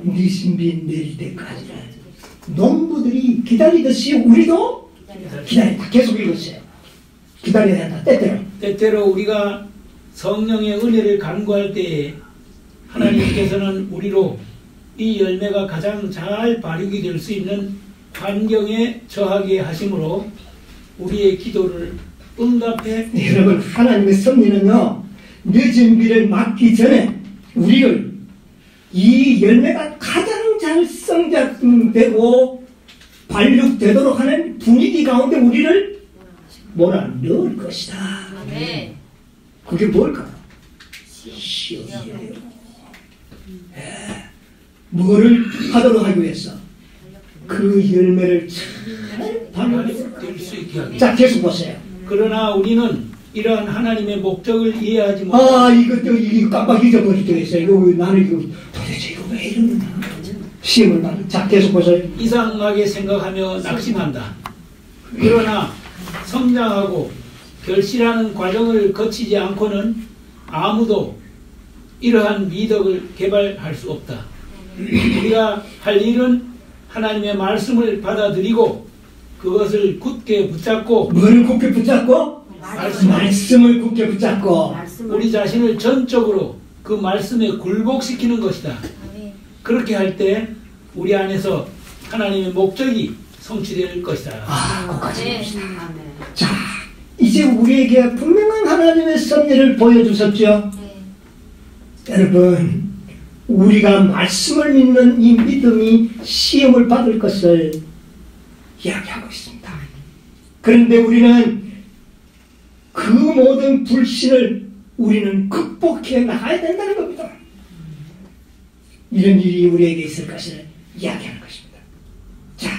늦은 비 내릴 때까지. 농부들이 기다리듯이 우리도 기다린다. 계속 읽으세요. 기다려야 한다. 때때로 우리가 성령의 은혜를 간구할 때에 하나님께서는 우리로 이 열매가 가장 잘 발육이 될 수 있는 환경에 처하게 하심으로 우리의 기도를 응답해. 여러분 하나님의 섭리는요 늦은 비를 맞기 전에 우리를 이 열매가 가장 잘 성장되고 발육되도록 하는 분위기 가운데 우리를 몰아넣을 것이다. 그게 뭘까요? 시험이에요. 뭐를 하도록 하기 위해서? 그 열매를 잘 발육될 수 있게 하기. 자, 계속 보세요. 그러나 우리는 이러한 하나님의 목적을 이해하지 이거 깜빡 잊어버리게 했어요. 나는 이거 도대체 이거 왜 이러나? 시험을 받는. 자, 계속 보세요. 이상하게 생각하며 낙심한다. 그러나 성장하고 결실하는 과정을 거치지 않고는 아무도 이러한 미덕을 개발할 수 없다. 우리가 할 일은 하나님의 말씀을 받아들이고 그것을 굳게 붙잡고, 뭐를 굳게 붙잡고? 말씀. 말씀을 굳게 붙잡고 우리 자신을 전적으로 그 말씀에 굴복시키는 것이다. 그렇게 할 때 우리 안에서 하나님의 목적이 성취될 것이다. 거기까지 봅시다. 자, 이제 우리에게 분명한 하나님의 섭리를 보여주셨죠. 여러분, 우리가 말씀을 믿는 이 믿음이 시험을 받을 것을 이야기하고 있습니다. 그런데 우리는 그 모든 불신을 우리는 극복해 나가야 된다는 겁니다. 이런 일이 우리에게 있을 것을 이야기하는 것입니다. 자,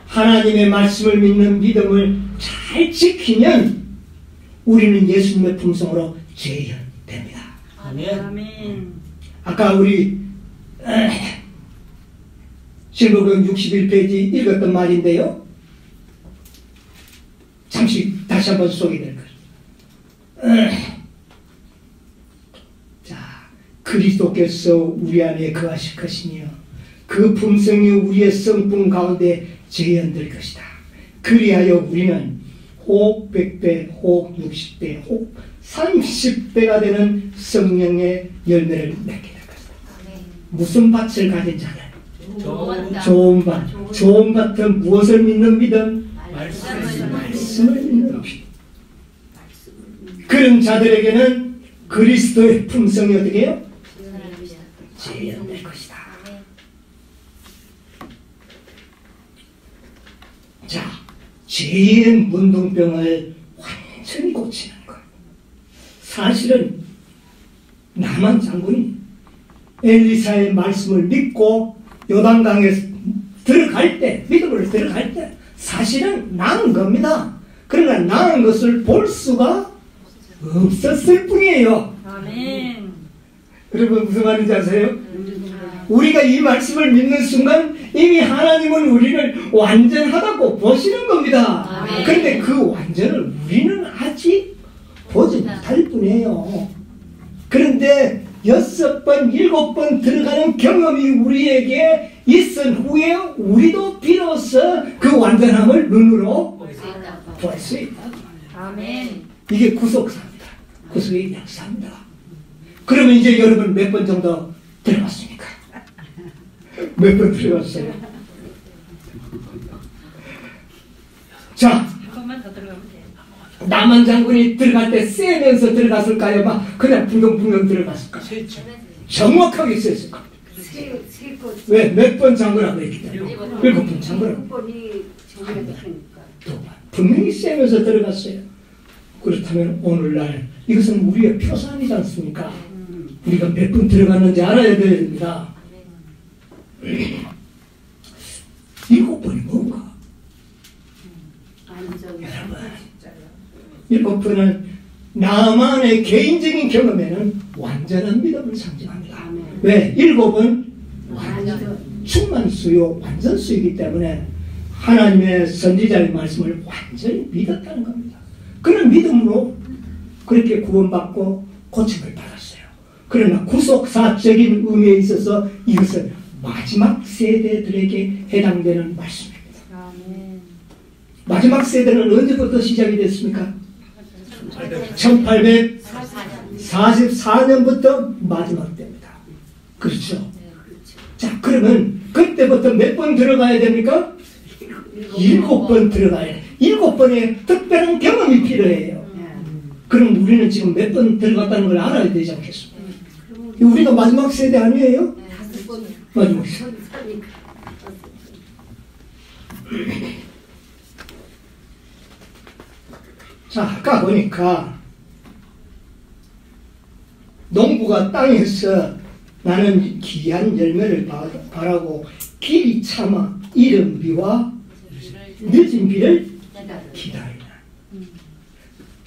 하나님의 말씀을 믿는 믿음을 잘 지키면 우리는 예수님의 품성으로 재현됩니다. 아멘. 아멘. 아까 우리 실록은 61페이지 읽었던 말인데요. 잠시 다시 한번 소개될 것입니다. 자, 그리스도께서 우리 안에 거하실 것이며 그 품성이 우리의 성품 가운데 재현될 것이다. 그리하여 우리는 혹 100배, 혹 60배, 혹 30배가 되는 성령의 열매를 맺게 될 것이다. 무슨 밭을 가진 자는 좋은 밭, 좋은 밭은 무엇을 믿는 믿음? 말씀을 믿는 믿음. 그런 자들에게는 그리스도의 품성이 어떻게 해요? 재현될 것이다. 자, 죄인 문둥병을 완전히 고치는 것. 사실은 나만 장군이 엘리사의 말씀을 믿고 요단강에 들어갈 때, 믿음으로 들어갈 때 사실은 나은 겁니다. 그러나 나은 것을 볼 수가 없었을 뿐이에요. 아멘. 여러분 무슨 말인지 아세요? 우리가 이 말씀을 믿는 순간 이미 하나님은 우리를 완전하다고 보시는 겁니다. 그런데 그 완전을 우리는 아직 보지 못할 뿐이에요. 그런데 6번, 7번 들어가는 경험이 우리에게 있은 후에 우리도 비로소 그 완전함을 눈으로 볼 수 있다. 아멘. 이게 구속사입니다. 구속의 역사입니다. 그러면 이제 여러분 몇 번 정도 들어갔습니까? 몇 번 들어갔어요? 자, 한 번만 더 들어가면 돼요. 남한 장군이 들어갈 때 쐬면서 들어갔을까요? 막 그냥 붕덩붕덩 들어갔을까요? 정확하게 쐈을 겁니다. 왜? 몇 번 장군하고 했기 때문에 7번 장군하고 분명히 쐬면서 들어갔어요. 그렇다면 오늘날 이것은 우리의 표상이지 않습니까? 우리가 몇 번 들어갔는지 알아야 됩니다. 7번이 뭔가? 여러분, 7번은 나만의 개인적인 경험에는 완전한 믿음을 상징합니다. 왜? 7은 충만수요, 완전수이기 때문에 하나님의 선지자의 말씀을 완전히 믿었다는 겁니다. 그런 믿음으로 그렇게 구원받고 고침을 받았어요. 그러나 구속사적인 의미에 있어서 이것은 마지막 세대들에게 해당되는 말씀입니다. 아멘. 마지막 세대는 언제부터 시작이 됐습니까? 1844년부터 마지막 때입니다. 그렇죠? 자, 그러면 그때부터 몇 번 들어가야 됩니까? 7번 들어가야 돼요. 7번의 특별한 경험이 필요해요. 그럼 우리는 지금 몇 번 들어갔다는 걸 알아야 되지 않겠습니까? 우리가 마지막 세대 아니에요? 마지막 세대. 자, 아까 보니까 농부가 땅에서 나는 귀한 열매를 바라고 길이 참아 이른 비와 늦은 비를 기다리라.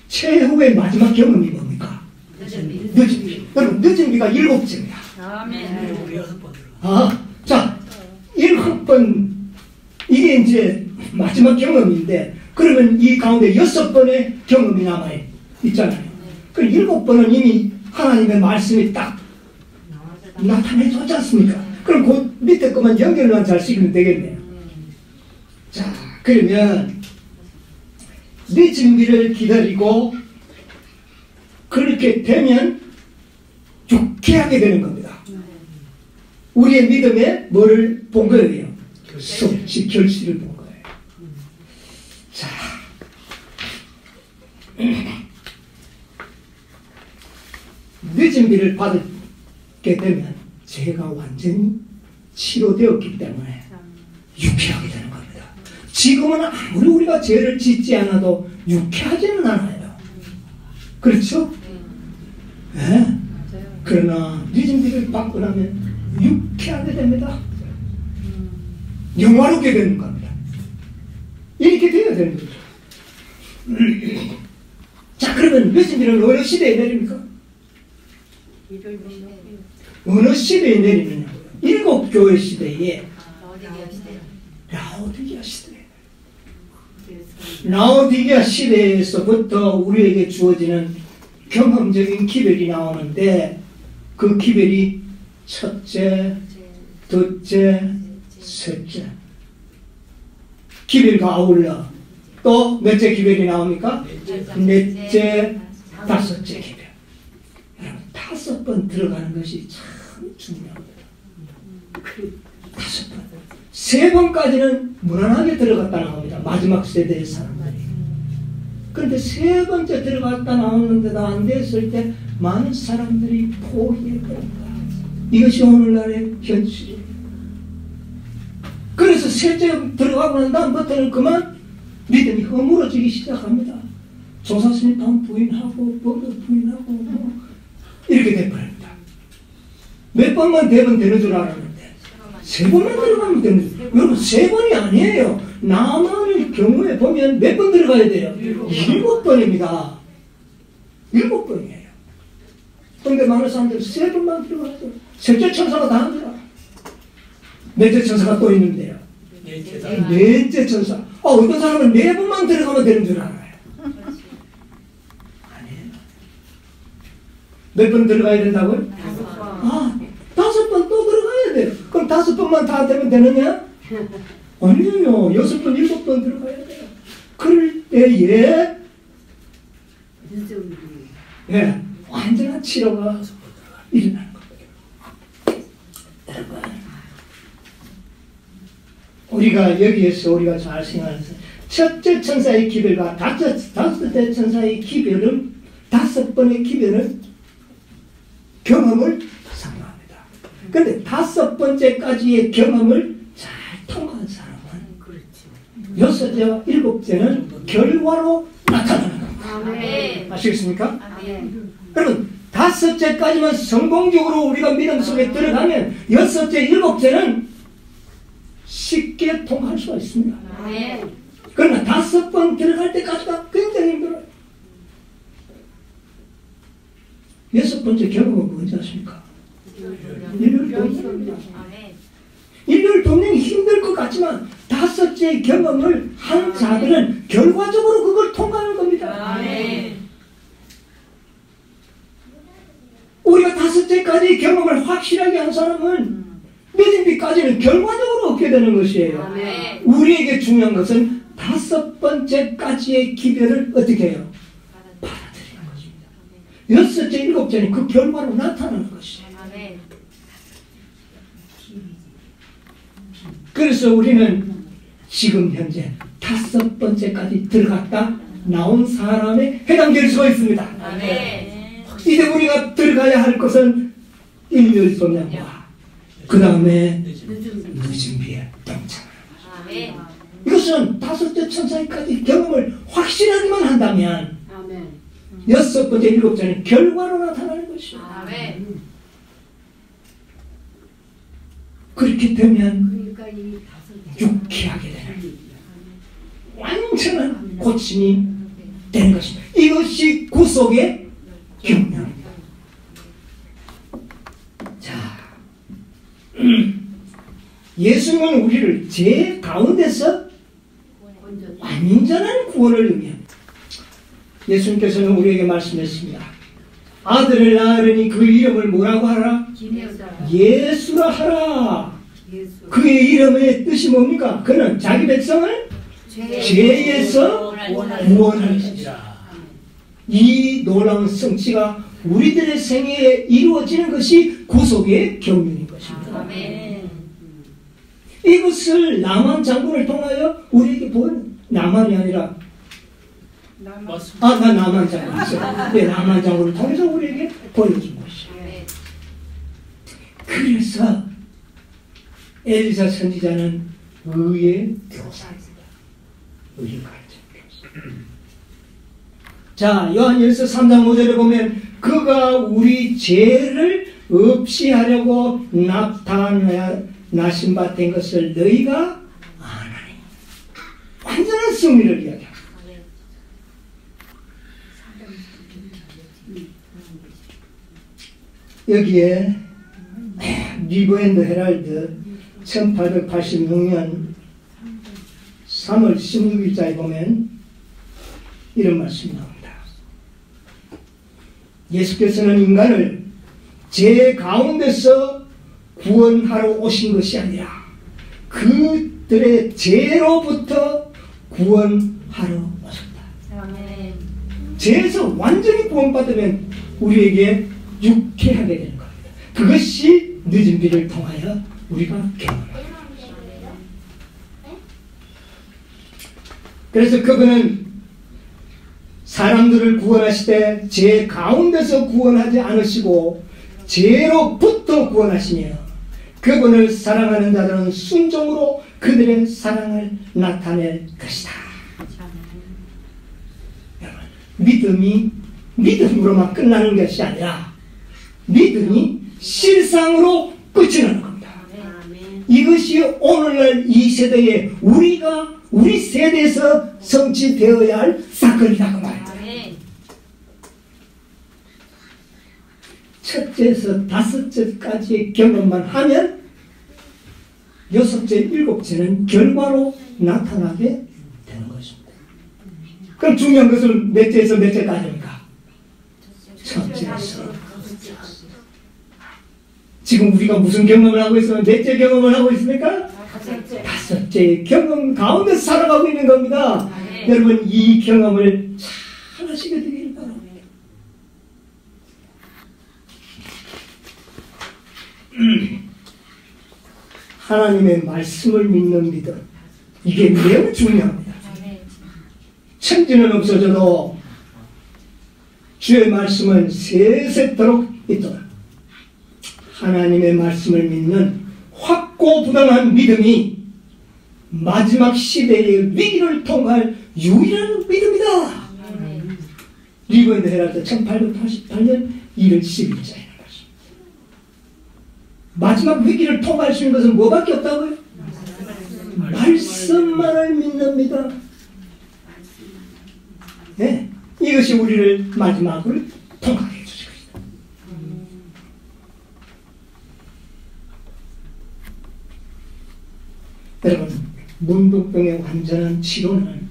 최후의 마지막 경험이 뭡니까? 늦은 비. 여러분, 늦은 비가 7번입니다. 아멘. 자, 7번 이게 이제 마지막 경험인데 그러면 이 가운데 6번의 경험이 남아있잖아요. 그 7번은 이미 하나님의 말씀이 딱 나타내줬지 않습니까? 그럼 그 밑에 것만 연결만 잘 시키면 되겠네요. 자, 그러면 네 준비를 기다리고 그렇게 되면 유쾌하게 되는 겁니다. 우리의 믿음에 뭐를 본 거예요? 성취 결실을 본 거예요. 자, 늦은 비를 받게 되면 죄가 완전히 치료되었기 때문에 유쾌하게 되는 겁니다. 지금은 아무리 우리가 죄를 짓지 않아도 유쾌하지는 않아요. 그렇죠? 네. 그러나 늦은 비를 받고 나면 유쾌하게 됩니다. 영화롭게 되는 겁니다. 이렇게 되어야 되는 거죠. 자, 그러면 늦은 비는 어느 시대에 내립니까? 어느 시대에 내리느냐고요? 7교회 시대에 라오디게아 시대에 라오디게아 시대에서부터 우리에게 주어지는 경험적인 기별이 나오는데 그 기별이 첫째, 둘째, 셋째 기별과 아울러 또 몇째 기별이 나옵니까? 넷째, 다섯째 기별. 여러분 5번 들어가는 것이 참 중요합니다. 5번. 3번까지는 무난하게 들어갔다 나옵니다. 마지막 세대의 사람들이. 그런데 3번째 들어갔다 나오는데도 안 됐을 때 많은 사람들이 포기해버립니다. 이것이 오늘날의 현실이에요. 그래서 셋째 들어가고 난 다음부터는 그만 믿음이 허물어지기 시작합니다. 조사스님 부인하고 법도 부인하고 뭐 이렇게 돼버립니다. 몇 번만 되면 되는 줄 알았는데 3번만 들어가면 되는 줄. 여러분 3번이 아니에요. 나만의 경우에 보면 몇 번 들어가야 돼요? 7번입니다. 7번이에요. 그런데 많은 사람들은 3번만 들어가죠. 셋째 천사가 다 안 들어가. 넷째 천사가 또 있는데요. 넷째 천사. 어떤 사람은 4번만 들어가면 되는 줄 알아요. 아니에요. 몇 번 들어가야 된다고요? 5번 또 들어가야 돼요. 그럼 5번만 다 되면 되느냐? 아니에요. 6번, 7번 들어가야 돼요. 그럴 때에 예, 완전한 치료가 일어나는 거예요. 여러분, 우리가 여기에서 우리가 잘 생각해서 첫째 천사의 기별과 다섯째 천사의 기별은 5번의 기별은 경험을 상호합니다. 그런데 5번째까지의 경험을 잘 통과한 사람은 여섯째와 7째는 결과로 나타나는 겁니다. 아시겠습니까? 그러면 5째까지만 성공적으로 우리가 믿음 속에 들어가면 6째, 7째는 쉽게 통과할 수가 있습니다. 그러나 5번 들어갈 때까지가 굉장히 힘들어요. 6번째 경험은 뭔지 아십니까? 일요일 돕는 일요일 돕는 게 힘들 것 같지만 5째 경험을 한 자들은 결과적으로 그걸 통과하는 겁니다. 우리가 5째까지 경험을 확실하게 한 사람은 믿음비까지는 결과적으로 얻게 되는 것이에요. 우리에게 중요한 것은 5번째까지의 기별을 어떻게 해요? 받아들이는 것입니다. 6째, 7째는 그 결과로 나타나는 것이에요. 그래서 우리는 지금 현재 5번째까지 들어갔다 나온 사람에 해당될 수가 있습니다. 이제 우리가 들어가야 할 것은 일요일 소명과 그 다음에 늦은 비에 동참하는 것입니다. 이것은 5째 천사까지 경험을 확실하게만 한다면 6번째, 7번째는 결과로 나타나는 것이죠. 그렇게 되면 유쾌하게 되는 완전한 고침이 되는 것입니다. 이것이 구속의 경륜입니다. 자, 예수님은 우리를 죄 가운데서 완전한 구원을 의미합니다. 예수님께서는 우리에게 말씀했습니다. 아들을 낳으려니 그 이름을 뭐라고 하라? 예수라 하라. 그의 이름의 뜻이 뭡니까? 그는 자기 백성을 죄에서 구원할 것이라. 이 놀라운 성취가 우리들의 생애에 이루어지는 것이 구속의 경륜인 것입니다. 이것을 나만 장군을 통하여 우리에게 보여준, 나만이 아니라 나 나만 장군이죠. 네, 나만 장군을 통해서 우리에게 보여준 것이에요. 그래서 엘리사 선지자는 의의 교사입니다. 의의 가르치는 교사. 자, 요한일서 3장 5절에 보면 그가 우리 죄를 없이 하려고 나신 바 된 것을 너희가 아나니. 완전한 승리를 이야기합니다. 여기에 리브 앤드 헤럴드 1886년 3월 16일자에 보면 이런 말씀이 나옵니다. 예수께서는 인간을 죄 가운데서 구원하러 오신 것이 아니라 그들의 죄로부터 구원하러 오셨다. 죄에서 완전히 구원받으면 우리에게 유쾌하게 되는 겁니다. 그것이 늦은 비를 통하여 우리가 경험합니다. 그래서 그분은 사람들을 구원하시되 죄 가운데서 구원하지 않으시고 죄로부터 구원하시며 그분을 사랑하는 자들은 순종으로 그들의 사랑을 나타낼 것이다. 믿음이 믿음으로만 끝나는 것이 아니라 믿음이 실상으로 끝이 나는 겁니다. 이것이 오늘날 이 세대에 우리 세대에서 성취되어야 할 사건이라고 말합니다. 첫째에서 다섯째까지의 경험만 하면 여섯째, 일곱째는 결과로 나타나게 되는 것입니다. 그럼 중요한 것은 몇째에서 몇째까지입니까? 첫째에서. 지금 우리가 무슨 경험을 하고 있으면 몇째 경험을 하고 있습니까? 다섯째 경험 가운데 살아가고 있는 겁니다. 여러분 이 경험을 잘 하시게 되기를 바랍니다. 하나님의 말씀을 믿는 믿음, 이게 매우 중요합니다. 천지는 없어져도 주의 말씀은 세세토록 있도록 하나님의 말씀을 믿는 확고부당한 믿음이 마지막 시대의 위기를 통할 유일한 믿음이다. 리브 앤드 헤럴드 1888년 1월 10일자에 마지막 위기를 통과할 수 있는 것은 뭐밖에 없다고요? 말씀만을 믿습니다. 네, 이것이 우리를 마지막을 통과하게 해주실 것이다. 여러분, 문둥병의 완전한 치료는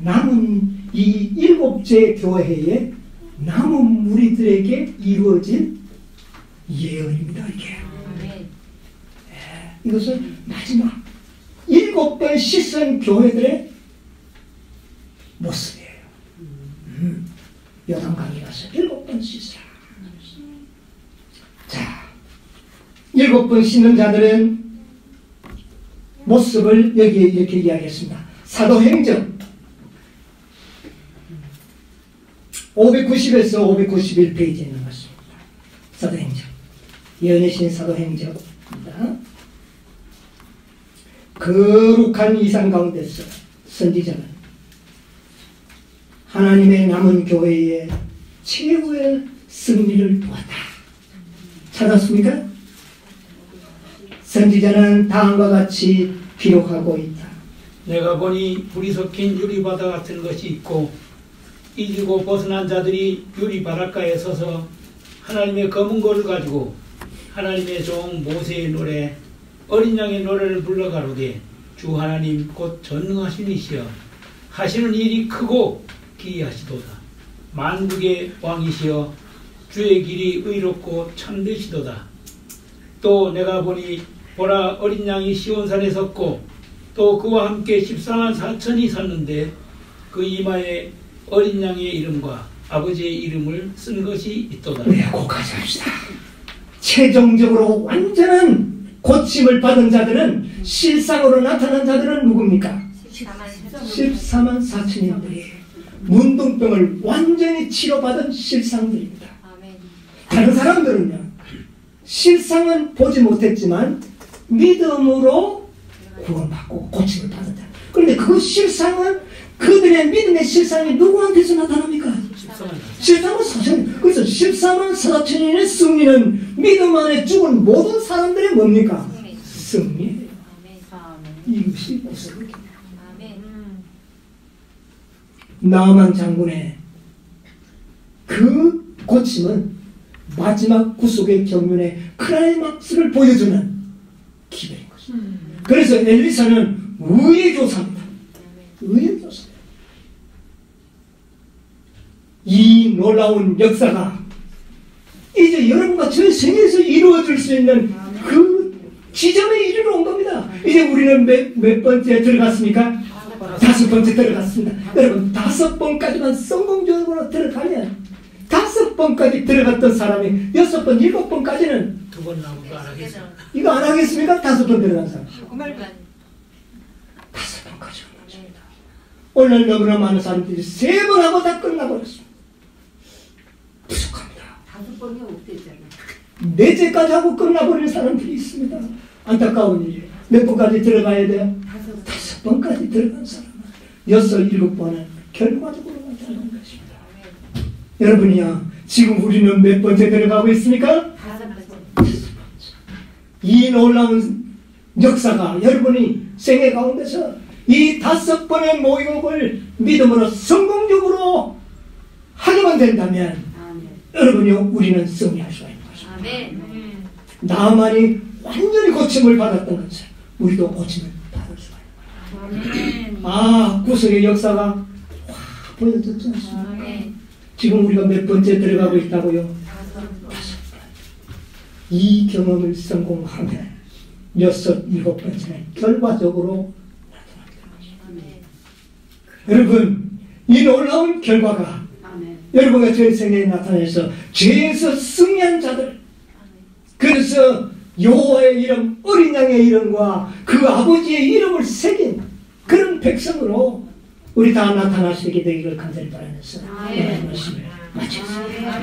남은 이 7째 교회에 남은 무리들에게 이루어진 예언입니다. 이게. 이것은 마지막 7번 씻은 교회들의 모습이에요. 요단강에 가서 7번 씻으라. 자, 7번 씻는 자들은 모습을 여기에 이렇게 이야기했습니다. 사도행전 590에서 591페이지에 있는 것입니다. 사도행전, 예언의 신 사도행전입니다. 거룩한 이상 가운데서 선지자는 하나님의 남은 교회의 최후의 승리를 보았다. 찾았습니까? 선지자는 다음과 같이 기록하고 있다. 내가 보니 불이 섞인 유리바다 같은 것이 있고 이지고 벗어난 자들이 유리바닷가에 서서 하나님의 검은 고를 가지고 하나님의 종 모세의 노래 어린 양의 노래를 불러 가로되 주 하나님 곧 전능하신 이시여 하시는 일이 크고 기이하시도다. 만국의 왕이시여 주의 길이 의롭고 참되시도다. 또 내가 보니 보라 어린 양이 시온산에 섰고 또 그와 함께 14만 4천이 섰는데 그 이마에 어린 양의 이름과 아버지의 이름을 쓴 것이 있도다. 네, 거기까지 합시다. 최종적으로 완전한 고침을 받은 자들은 실상으로 나타난 자들은 누굽니까? 14만 4천인들이 문둥병을 완전히 치료받은 실상들입니다. 다른 사람들은요, 실상은 보지 못했지만 믿음으로 구원받고 고침을 받은 자. 그런데 그 실상은 그들의 믿음의 실상이 누구한테서 나타납니까? 14만 4천. 그래서 14만 4천인의 승리는 믿음 안에 죽은 모든 사람들의 뭡니까? 승리예요. 이것이 구속입니다. 나만 장군의 그 고침은 마지막 구속의 경륜의 클라이막스를 보여주는 기회인 것입니다. 그래서 엘리사는 의의 교사입니다. 의의 교사. 이 놀라운 역사가 이제 여러분과 저의 생에서 이루어질 수 있는 그 지점에 이르러 온 겁니다. 이제 우리는 몇 번째 들어갔습니까? 5번째 들어갔습니다. 여러분 5번까지만 성공적으로 들어가면 5번까지 들어갔던 사람이 6번, 7번까지는 2번 나오고 안 하겠습니다. 이거 안 하겠습니까? 5번 들어간 사람. 5번까지 온 것입니다. 오늘 너무나 많은 사람들이 3번 하고 다 끝나버렸습니다. 부족합니다. 5번이 없대잖아. 4제까지 하고 끝나버리는 사람들이 있습니다. 안타까운 일이에요. 몇 번까지 들어가야 돼요? 5번까지 들어간 사람은 6, 7번은 결과적으로 나타나는 것입니다. 여러분이요, 지금 우리는 몇 번째 들어가고 있습니까? 5번째. 이 놀라운 역사가 여러분이 생애 가운데서 이 5번의 모욕을 믿음으로 성공적으로 하기만 된다면 여러분이요, 우리는 승리할 수가 있는 것입니다. 나만이 완전히 고침을 받았던 것을 우리도 고침을 받을 수가 있는 것입니다. 아, 구속의 역사가 확 보여졌지 않습니까? 지금 우리가 몇 번째 들어가고 있다고요? 5번. 이 경험을 성공하면 6, 7번째는 결과적으로 나타납니다. 여러분, 이 놀라운 결과가 여러분과 저의 생애에 나타나서 죄에서 승리한 자들, 그래서 여호와의 이름, 어린 양의 이름과 그 아버지의 이름을 새긴 그런 백성으로 우리 다 나타나시게 되기를 간절히 바라면서 오늘 말씀을 마치겠습니다.